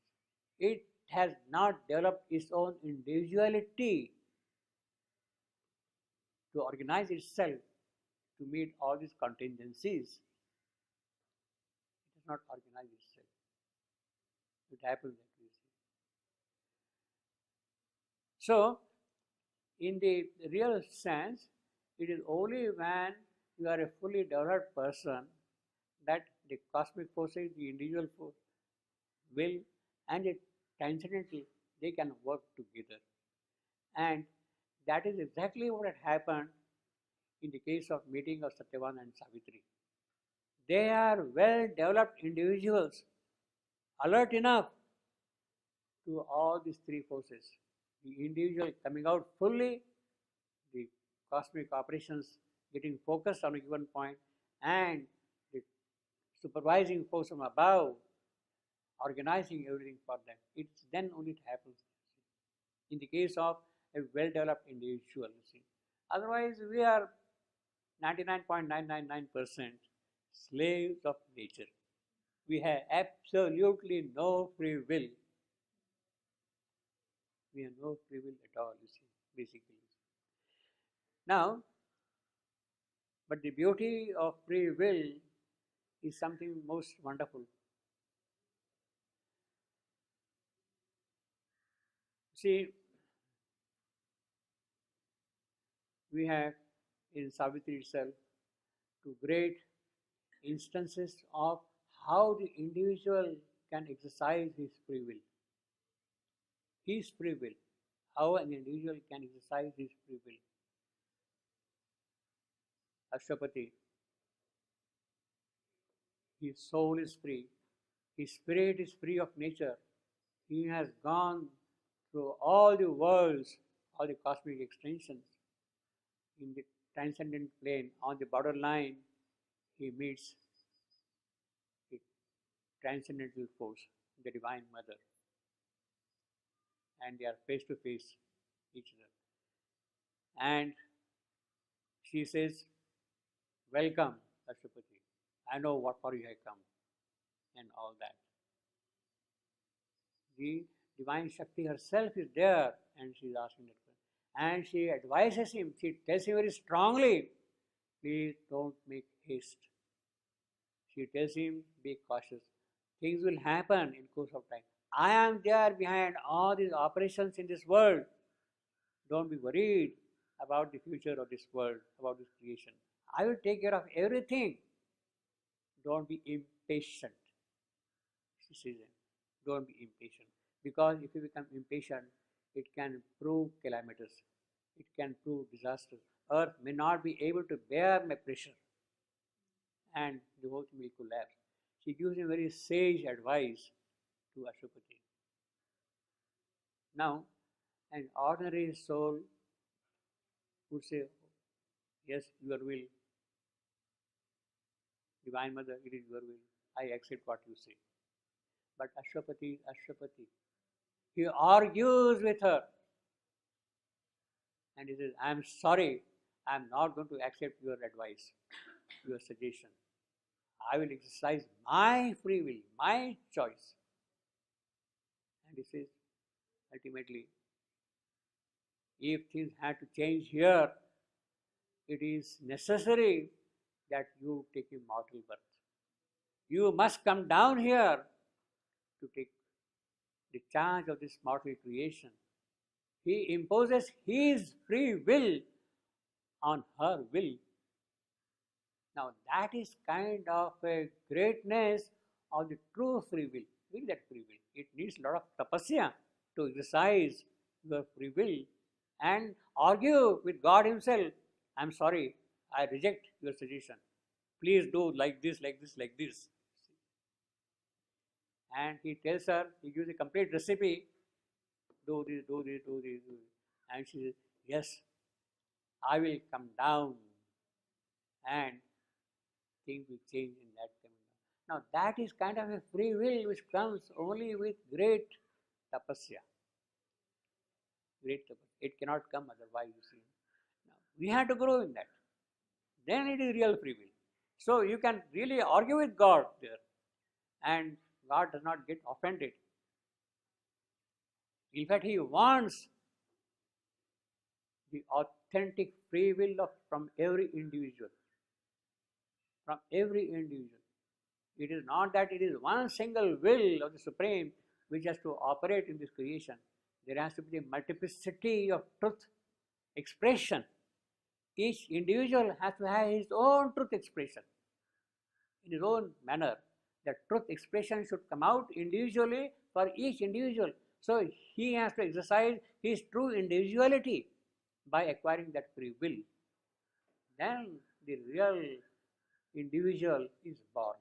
It has not developed its own individuality to organize itself to meet all these contingencies. It has not organized itself. It happens that way. So, in the real sense, it is only when you are a fully developed person that the cosmic forces, the individual force, will and the transcendental, they can work together. And that is exactly what had happened in the case of meeting of Satyavan and Savitri. They are well developed individuals, alert enough to all these three forces. The individual coming out fully, the cosmic operations getting focused on a given point, and the supervising force from above organizing everything for them. It's then only it happens. In the case of a well-developed individual, you see. Otherwise, we are 99.999% slaves of nature. We have absolutely no free will. We have no free will at all, you see, basically. Now, but the beauty of free will is something most wonderful. See, we have in Savitri itself two great instances of how the individual can exercise his free will. His free will. How an individual can exercise his free will. Ashwapati, his soul is free, his spirit is free of nature. He has gone through all the worlds, all the cosmic extensions. In the transcendent plane, on the borderline, he meets the transcendental force, the Divine Mother. And they are face to face each other. And she says, "Welcome, Ashwapati. I know what for you have come," and all that. The Divine Shakti herself is there, and she is asking that question. And she advises him, she tells him very strongly, please don't make haste. She tells him, be cautious. Things will happen in course of time. I am there behind all these operations in this world. Don't be worried about the future of this world, about this creation. I will take care of everything. Don't be impatient. She says, don't be impatient. Because if you become impatient, it can prove calamitous. It can prove disaster. Earth may not be able to bear my pressure, and the whole thing will collapse. She gives him very sage advice to Ashwapati. Now, an ordinary soul would say, yes, your will. Divine Mother, it is your will. I accept what you say. But Ashwapati is Ashwapati. He argues with her. And he says, I am sorry, I am not going to accept your advice, your suggestion. I will exercise my free will, my choice. And he says, ultimately, if things had to change here, it is necessary that you take a mortal birth. You must come down here to take the charge of this mortal creation. He imposes his free will on her will. Now that is kind of a greatness of the true free will. With that free will, it needs a lot of tapasya to exercise your free will and argue with God Himself. I am sorry, I reject your suggestion. Please do like this, like this, like this. And he tells her, he gives a complete recipe. Do this, do this, do this, do this. And she says, yes, I will come down, and things will change in that time. Now that is kind of a free will which comes only with great tapasya. Great tapasya. It cannot come otherwise, you see. Now, we have to grow in that. Then it is real free will. So you can really argue with God there, and God does not get offended. In fact, He wants the authentic free will from every individual. From every individual. It is not that it is one single will of the Supreme which has to operate in this creation. There has to be a multiplicity of truth expression. Each individual has to have his own truth expression in his own manner. The truth expression should come out individually for each individual. So he has to exercise his true individuality by acquiring that free will. Then the real individual is born.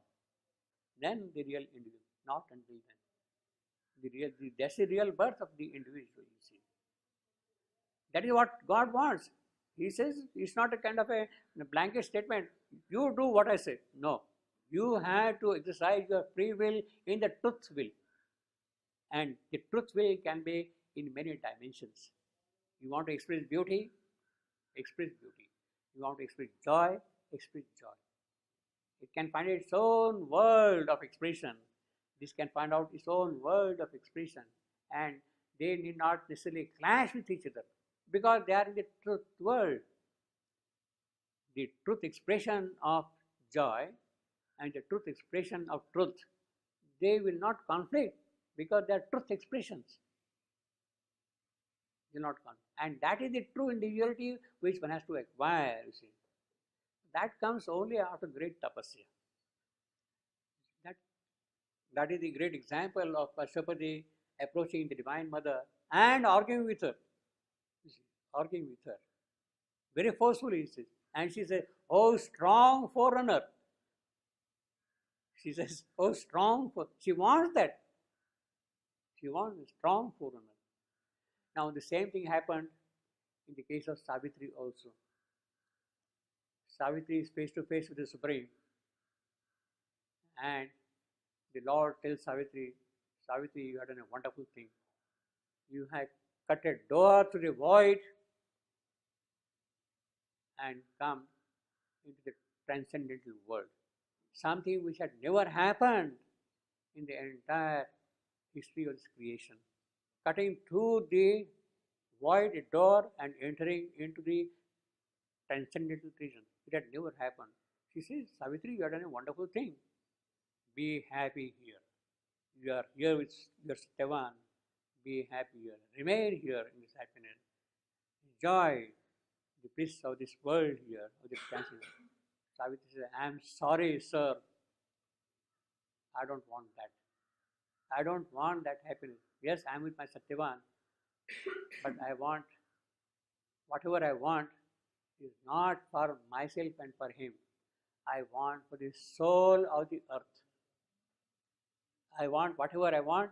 Then the real individual, not until then. That's the real birth of the individual, you see. That is what God wants. He says it's not a kind of a blanket statement. You do what I say. No. You have to exercise your free will in the truth will. And the truth will can be in many dimensions. You want to express beauty? Express beauty. You want to express joy? Express joy. It can find its own world of expression. This can find out its own world of expression. And they need not necessarily clash with each other because they are in the truth world. The truth expression of joy and the truth expression of truth, they will not conflict because they are truth expressions. They will not conflict. And that is the true individuality which one has to acquire, you see. That comes only after great tapasya. That is the great example of Pashupati approaching the Divine Mother and arguing with her. You see, arguing with her. Very forcefully, he says. And she says, "Oh, strong forerunner." She says, "Oh, strong forerunner." She wants that. She wants a strong forerunner. Now, the same thing happened in the case of Savitri also. Savitri is face to face with the Supreme. And the Lord tells Savitri, "Savitri, you have done a wonderful thing. You have cut a door to the void and come into the transcendental world. Something which had never happened in the entire history of this creation. Cutting through the void door and entering into the transcendental region. It had never happened." She says, "Savitri, you have done a wonderful thing. Be happy here. You are here with your Satyavan. Be happy here. Remain here in this happiness. Enjoy the bliss of this world here, of this transcendental." Savitri says, "I am sorry, sir. I don't want that. I don't want that happiness. Yes, I am with my Satyavan, but I want, whatever I want is not for myself and for him. I want for the soul of the earth. I want, whatever I want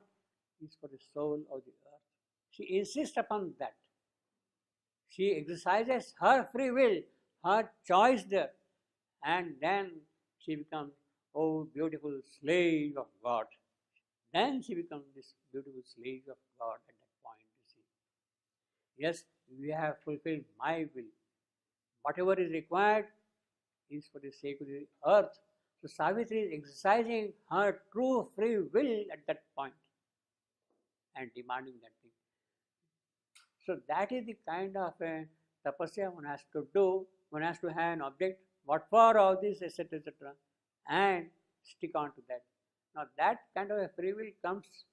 is for the soul of the earth." She insists upon that. She exercises her free will, her choice there, and then she becomes, "Oh, beautiful slave of God." Then she becomes this beautiful slave of God at that point, you see. Yes, we have fulfilled my will. Whatever is required is for the sake of the earth. So Savitri is exercising her true free will at that point and demanding that thing. So that is the kind of a tapasya one has to do. One has to have an object. What for all this, etc., etc., and stick on to that. Now that kind of a free will comes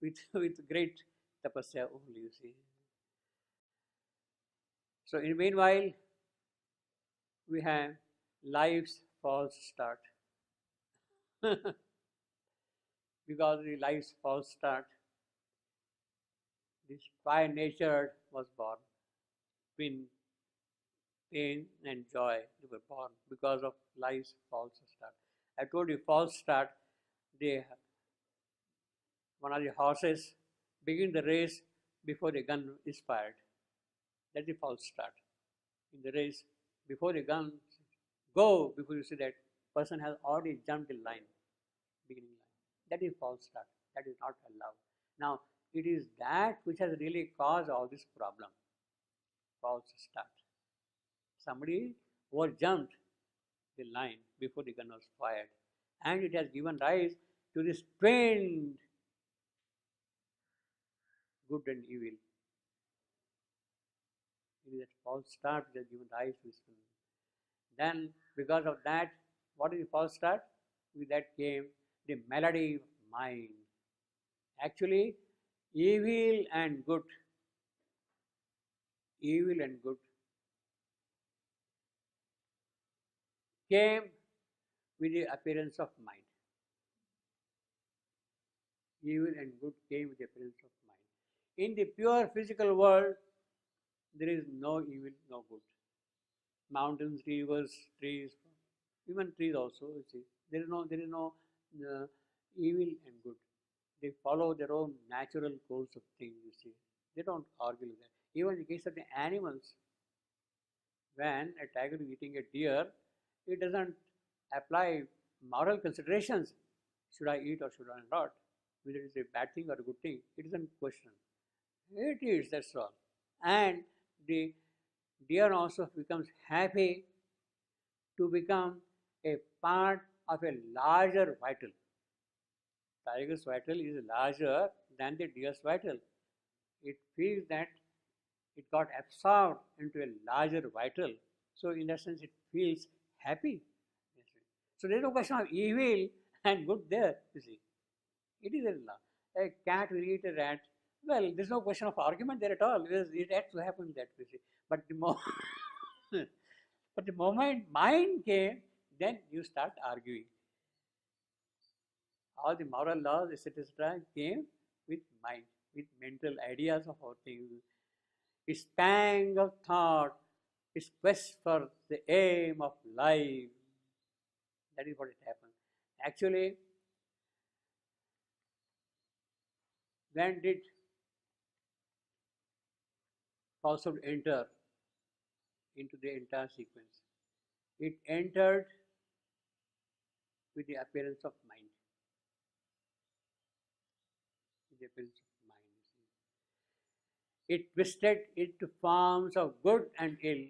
with great tapasya only, you see. So in meanwhile, we have life's false start. Because the life's false start, this by-natured was born. Between pain and joy, they were born because of life's false start. I told you, false start, one of the horses begin the race before the gun is fired. That's the false start. In the race, before the gun, go before you see that person has already jumped the line, beginning line. That is false start. That is not allowed. Now, it is that which has really caused all this problem. False start. Somebody was jumped the line before the gun was fired, and it has given rise to this twin good and evil. It is a false start which has given rise to this. Then, because of that, what is the false start? With that came the malady of mind. Actually, evil and good came with the appearance of mind. Evil and good came with the appearance of mind. In the pure physical world, there is no evil, no good. Mountains, rivers, trees, even trees also, you see. There is no evil and good. They follow their own natural course of things, you see. They don't argue with that. Even in the case of the animals, when a tiger is eating a deer, it doesn't apply moral considerations. Should I eat or should I not? Whether it is a bad thing or a good thing, it isn't question. It is, that's all. And the deer also becomes happy to become a part of a larger vital. Tiger's vital is larger than the deer's vital. It feels that it got absorbed into a larger vital. So in that sense, it feels happy. So there is no question of evil and good there, you see. It is a law. A cat will eat a rat. Well, there is no question of argument there at all. It had to happen that way. But but the moment mind came, then you start arguing. All the moral laws, etc., came with mind, with mental ideas of how things. Its pang of thought, its quest for the aim of life. That is what it happened. Actually, when did falsehood enter into the entire sequence? It entered with the appearance of mind. With the appearance of mind. It twisted into forms of good and ill.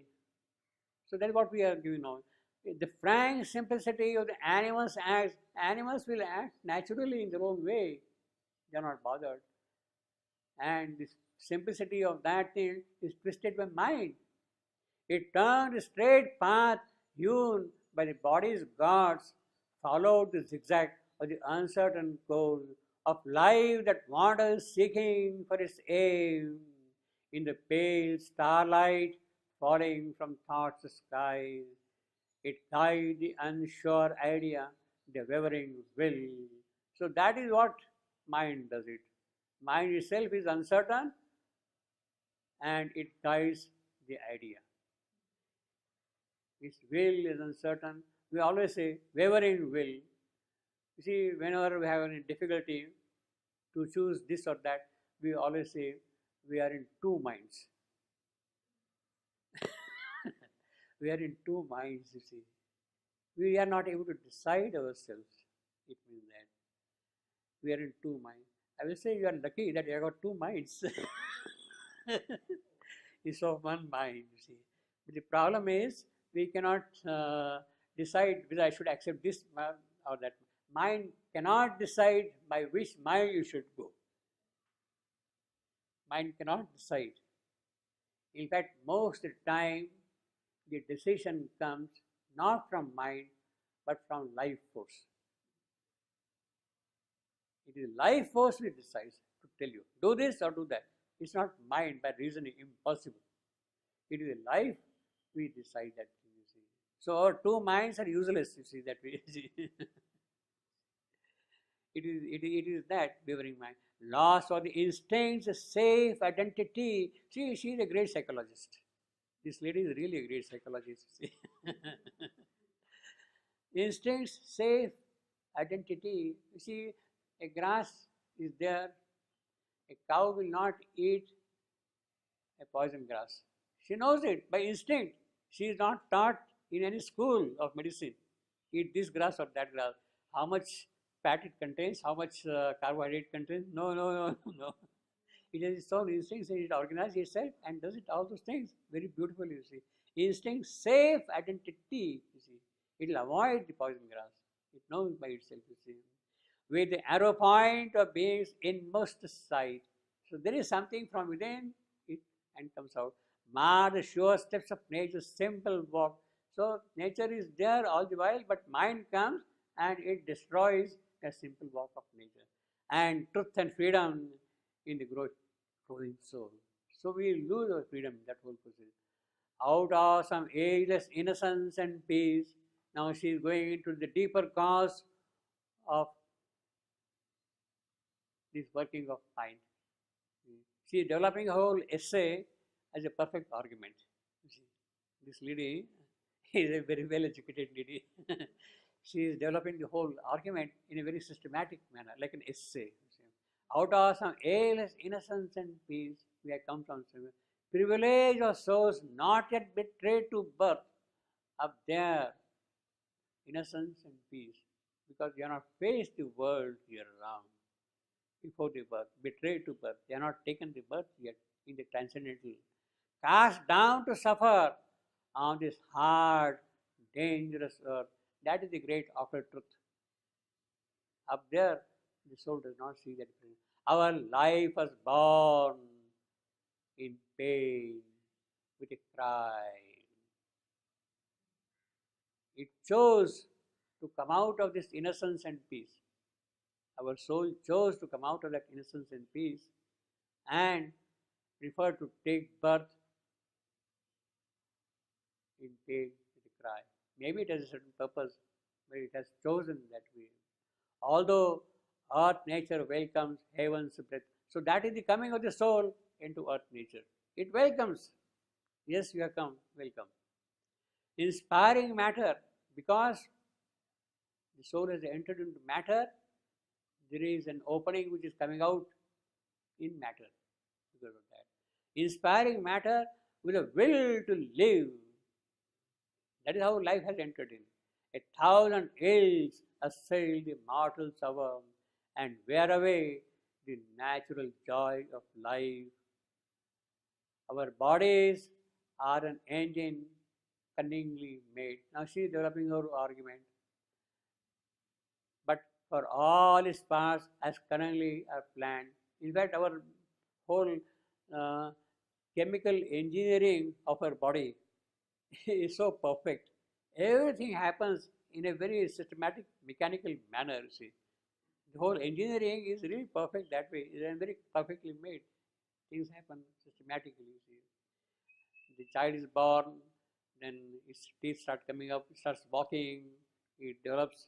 So that is what we are giving now. The frank simplicity of the animals will act naturally in their own way. They are not bothered. And the simplicity of that thing is twisted by mind. It turned the straight path hewn by the body's gods, followed the zigzag of the uncertain course of life that wanders seeking for its aim in the pale starlight falling from thought's skies. It guides the unsure idea, the wavering will. So that is what mind does it. Mind itself is uncertain and it guides the idea. Its will is uncertain. We always say wavering will. You see, whenever we have any difficulty to choose this or that, we always say we are in two minds. We are in two minds, you see. We are not able to decide ourselves. It means that we are in two minds. I will say you are lucky that you have got two minds. It's of one mind, you see. But the problem is we cannot decide whether I should accept this or that. Mind cannot decide by which mind you should go. Mind cannot decide. In fact, most of the time, the decision comes not from mind, but from life force. It is life force which decides to tell you, do this or do that. It's not mind by reasoning, impossible. It is life we decide that, you see. So our two minds are useless, you see, that we see. It is that wavering mind. Loss for the instincts, safe identity. She is a great psychologist. This lady is really a great psychologist. See. Instincts, safe identity. You see, a grass is there. A cow will not eat a poison grass. She knows it by instinct. She is not taught in any school of medicine. eat this grass or that grass. How much fat it contains, how much carbohydrate contains? No, no, no, no. It has its own instincts, it organizes itself and does it all those things very beautifully, you see. Instinct, safe identity, you see. It will avoid the poison grass. It knows by itself, you see. With the arrow point of being's inmost sight. So there is something from within it and comes out. Mar the sure steps of nature's simple walk. So nature is there all the while, but mind comes and it destroys the simple walk of nature. And truth and freedom in the growing soul. So we lose our freedom, that whole process. Out of some ageless innocence and peace, now she is going into the deeper cause of this working of mind. She is developing a whole essay as a perfect argument. You see, this lady is a very well educated lady. She is developing the whole argument in a very systematic manner, like an essay. Out of some ageless innocence and peace, we have come from some privilege of souls not yet betrayed to birth, up there, innocence and peace, because you have not faced the world here around before the birth, betrayed to birth. They have not taken the birth yet in the transcendental. Cast down to suffer on this hard, dangerous earth. That is the great outer truth. Up there, the soul does not see that. Our life was born in pain with a cry. It chose to come out of this innocence and peace. Our soul chose to come out of that innocence and peace and prefer to take birth in pain with a cry. Maybe it has a certain purpose, but it has chosen that way. Although earth nature welcomes heaven's breath. So that is the coming of the soul into earth nature. It welcomes. Yes, you have come, welcome. Inspiring matter, because the soul has entered into matter, there is an opening which is coming out in matter because of that. Inspiring matter with a will to live. That is how life has entered in. 1,000 ills assail the mortal hour and wear away the natural joy of life. Our bodies are an engine cunningly made. Now she is developing her argument. But for all its parts as cunningly are planned. In fact, our whole chemical engineering of our body is so perfect. Everything happens in a very systematic, mechanical manner. See, the whole engineering is really perfect that way. It is very perfectly made. Things happen systematically. See, the child is born, then its teeth start coming up, it starts walking, it develops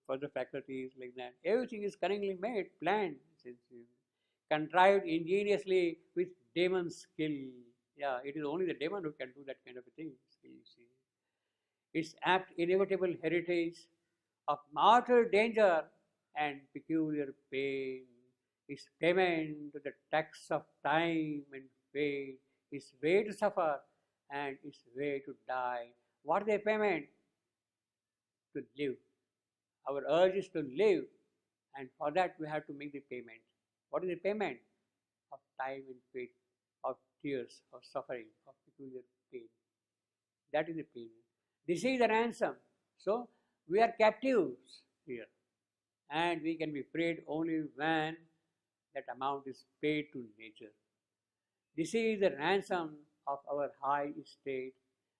further faculties like that. Everything is cunningly made, planned, contrived ingeniously with demon skill. Yeah, it is only the demon who can do that kind of a thing. See. Its apt, inevitable heritage of mortal danger and peculiar pain, its payment to the tax of time and fate, its way to suffer and its way to die. What is the payment? To live. Our urge is to live, and for that we have to make the payment. What is the payment? Of time and fate, of tears, of suffering, of peculiar pain. That is the payment. This is the ransom. So we are captives here, and we can be freed only when that amount is paid to nature. This is the ransom of our high estate,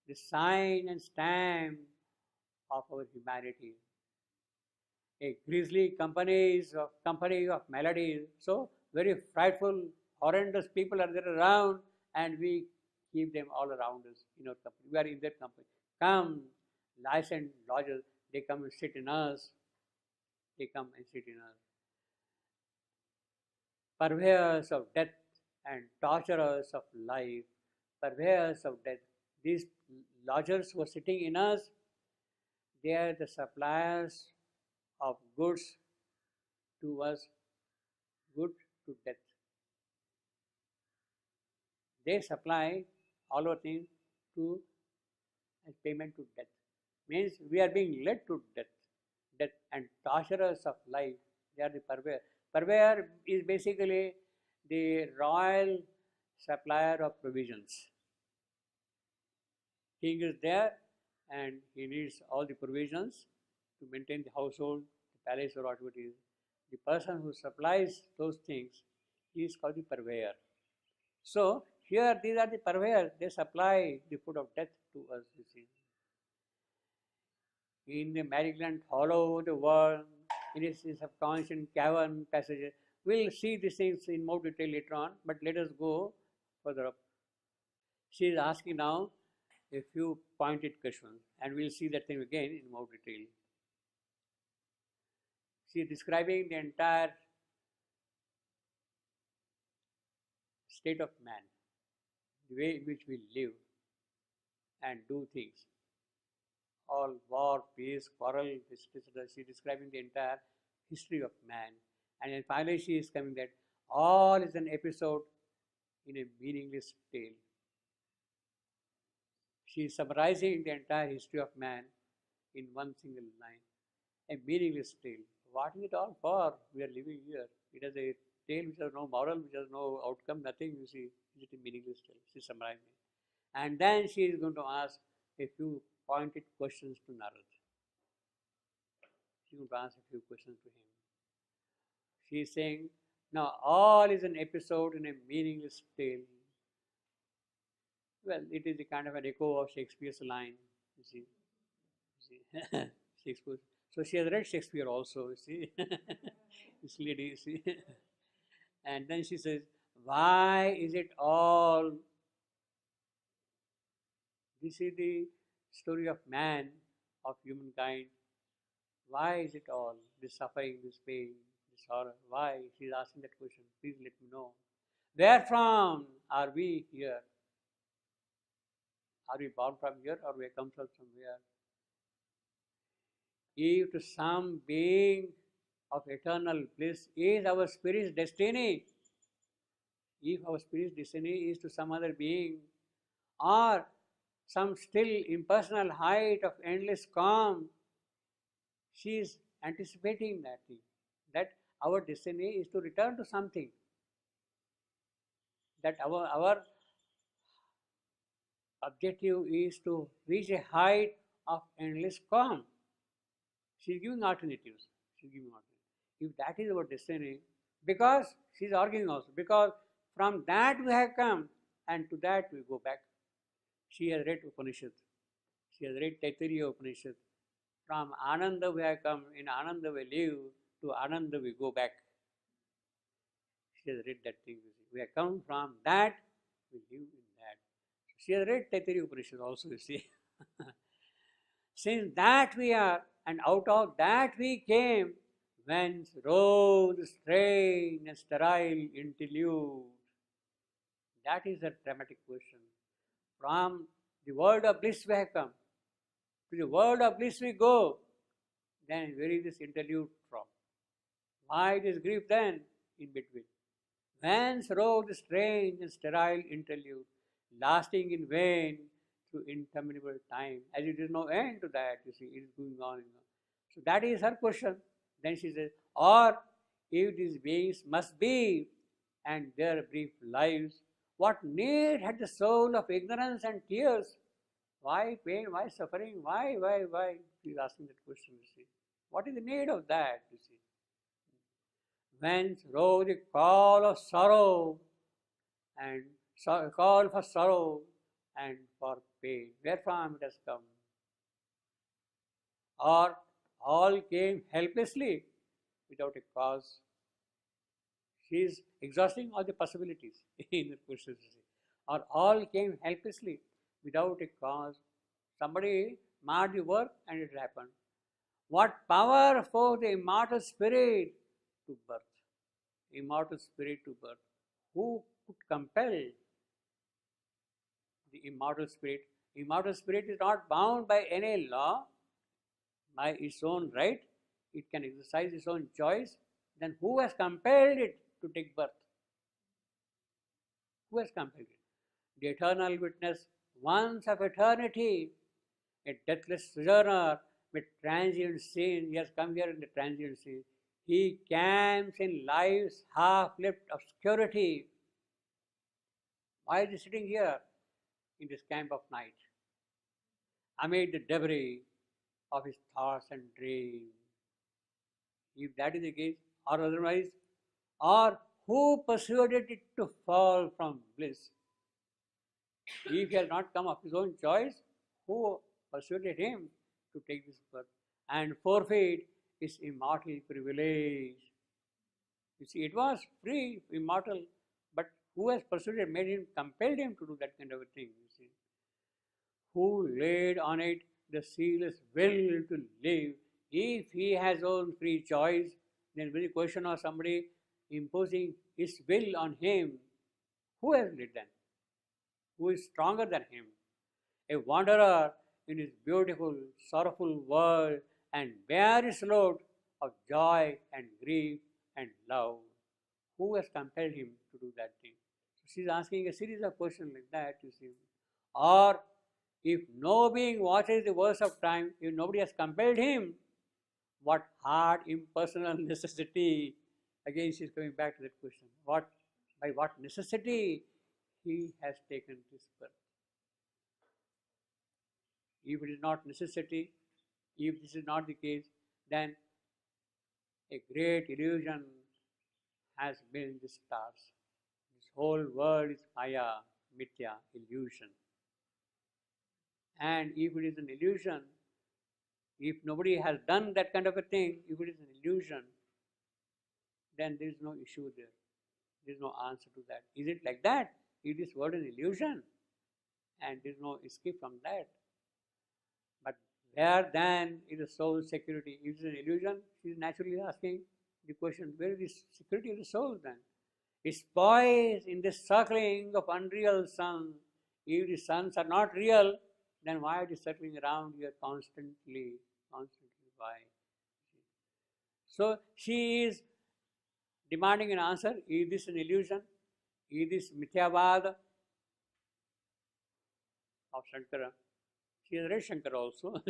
the sign and stamp of our humanity. A grisly company of melodies. So very frightful, horrendous people are there around, and we keep them all around us in our company. We are in their company. Come, licensed lodgers, they come and sit in us. They come and sit in us. Purveyors of death and torturers of life, purveyors of death. These lodgers who are sitting in us, they are the suppliers of goods to us, good to death. They supply all our things to as payment to death. Means we are being led to death and torturers of life. They are the purveyor. Purveyor is basically the royal supplier of provisions. King is there and he needs all the provisions to maintain the household, the palace or whatever it is. The person who supplies those things is called the purveyor. So here these are the purveyors, they supply the food of death to us, you see. In the Maryland hollow of the world, in its subconscious cavern passages. We'll see these things in more detail later on, but let us go further up. She is asking now a few pointed questions, and we'll see that thing again in more detail. She is describing the entire state of man, the way in which we live and do things. All war, peace, quarrel, she is describing the entire history of man. And then finally she is coming that all is an episode in a meaningless tale. She is summarizing the entire history of man in one single line. A meaningless tale. What is it all for? We are living here. It is a tale which has no moral, which has no outcome, nothing, you see. Is it a meaningless tale? She is summarizing. And then she is going to ask a few pointed questions to Narad. She is going to ask a few questions to him. She is saying, now all is an episode in a meaningless tale. Well, it is a kind of an echo of Shakespeare's line, you see. Shakespeare. So she has read Shakespeare also, you see. This lady, you see. And then she says, why is it all? This is the story of man, of humankind. Why is it all? This suffering, this pain, this sorrow. Why? She is asking that question. Please let me know. Where from are we here? Are we born from here or we come from somewhere? If to some being of eternal bliss is our spirit's destiny, if our spirit's destiny is to some other being, or some still impersonal height of endless calm, she is anticipating that thing, that our destiny is to return to something, that our objective is to reach a height of endless calm. She is giving alternatives. She is giving alternatives. If that is our destiny, because she is arguing also, because from that we have come and to that we go back. She has read Upanishad. She has read Taittiriya Upanishad. From Ananda we have come, in Ananda we live, to Ananda we go back. She has read that thing. We have come from that, we live in that. She has read Taittiriya Upanishad also, you see. Since that we are, and out of that we came, whence rose the strange and sterile interlude. That is a dramatic question. From the world of bliss we have come, to the world of bliss we go. Then where is this interlude from? Why this grief then in between? Whence rose the strange and sterile interlude, lasting in vain through interminable time? As it is no end to that, you see, it is going on and on. So that is her question. Then she says, or if these beings must be, and their brief lives, what need had the soul of ignorance and tears? Why pain? Why suffering? Why? She is asking that question, you see. What is the need of that, you see? Whence rose the call of sorrow, and call for sorrow and for pain. Wherefrom it has come? Or all came helplessly without a cause. She is exhausting all the possibilities in the question. Or all came helplessly without a cause. Somebody marred the work and it happened. What power for the immortal spirit to birth? Immortal spirit to birth. Who could compel the immortal spirit? Immortal spirit is not bound by any law, by its own right. It can exercise its own choice. Then who has compelled it to take birth? Who has compelled it? The eternal witness, once of eternity, a deathless sojourner with transient scene. He has come here in the transient scene. He camps in life's half-lived obscurity. Why is he sitting here in this camp of night, amid the debris of his thoughts and dreams? If that is the case, or otherwise, or who persuaded it to fall from bliss? If he has not come of his own choice, who persuaded him to take this birth and forfeit his immortal privilege? You see, it was free, immortal, but who has persuaded, made him, compelled him to do that kind of a thing? You see, who laid on it the sealess will to live? If he has own free choice, then the question of somebody imposing his will on him, who has led them? Who is stronger than him? A wanderer in his beautiful, sorrowful world, and bear his load of joy and grief and love. Who has compelled him to do that thing? So she's asking a series of questions like that, you see. Or if no being watches the verse of time, if nobody has compelled him, what hard impersonal necessity? Again, she's coming back to that question. By what necessity he has taken this birth? If it is not necessity, if this is not the case, then a great illusion has been the stars. This whole world is Maya, Mithya, illusion. And if it is an illusion, if nobody has done that kind of a thing, if it is an illusion, then there is no issue there. There is no answer to that. Is it like that? Is this world an illusion? And there is no escape from that. But where then is the soul's security? If it is an illusion, she is naturally asking the question, where is the security of the soul then? It's poised in the circling of unreal sun. If the suns are not real, then why it is circling around here constantly? Why? So she is demanding an answer. Is this an illusion? Is this Mithyavad of Shankara? She has read Shankara also.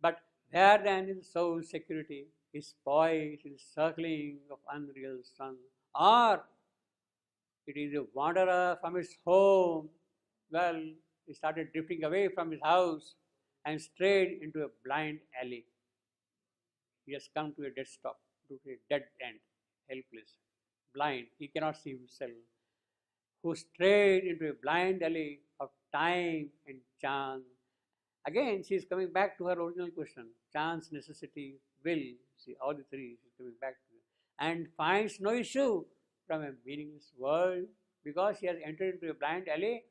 But where then is soul's security? Is poised in the circling of unreal sun. Or it is a wanderer from his home. Well, he started drifting away from his house and strayed into a blind alley. He has come to a dead stop, to a dead end, helpless, blind. He cannot see himself. Who strayed into a blind alley of time and chance. Again, she is coming back to her original question. Chance, necessity, will. See, all the three she is coming back to. And finds no issue from a meaningless world because she has entered into a blind alley.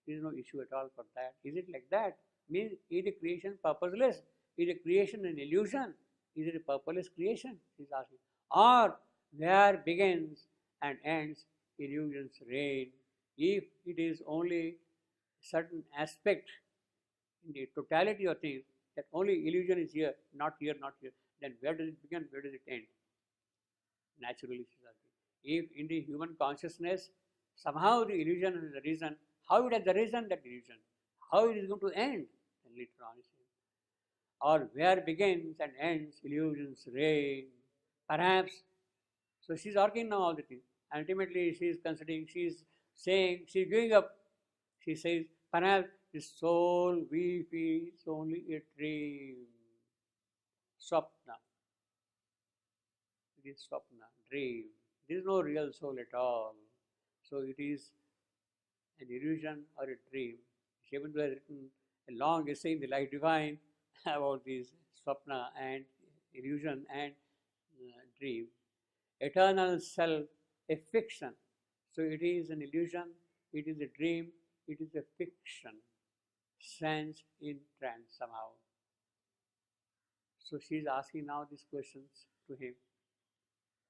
There is no issue at all for that. Is it like that? Means, is the creation purposeless? Is the creation an illusion? Is it a purposeless creation? She is asking. Or where begins and ends illusion's reign? If it is only certain aspect in the totality of things, that only illusion is here, not here, not here, then where does it begin, where does it end? Naturally, she is asking. If in the human consciousness, somehow the illusion is the reason, how it has the reason that illusion? How it is going to end? And later on, or where begins and ends illusion's reign? Perhaps, so she is arguing now all the things. Ultimately, she is considering, she is saying, she is giving up. She says, perhaps the soul we feel is only a dream. Swapna. It is swapna, dream. There is no real soul at all. So it is an illusion or a dream. Sri Aurobindo has written a long essay in the Life Divine about this swapna and illusion and dream. Eternal self, a fiction. So it is an illusion, it is a dream, it is a fiction, sensed in trance somehow. So she is asking now these questions to him.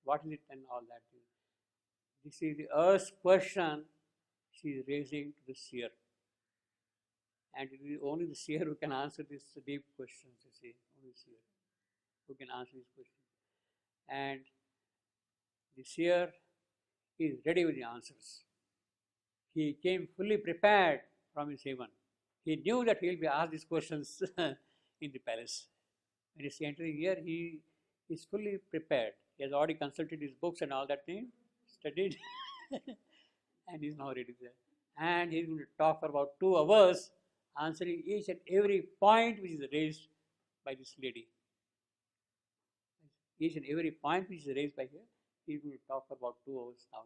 What is it and all that? This is the earth's question she is raising to the seer. And it is only the seer who can answer these deep questions, you see. Only the seer who can answer these questions. And the seer is ready with the answers. He came fully prepared from his heaven. He knew that he will be asked these questions in the palace. When he's entering here, he is fully prepared. He has already consulted his books and all that thing, studied, and he's now ready there. And he's going to talk for about 2 hours, answering each and every point which is raised by this lady. Each and every point which is raised by her, he's going to talk for about 2 hours now.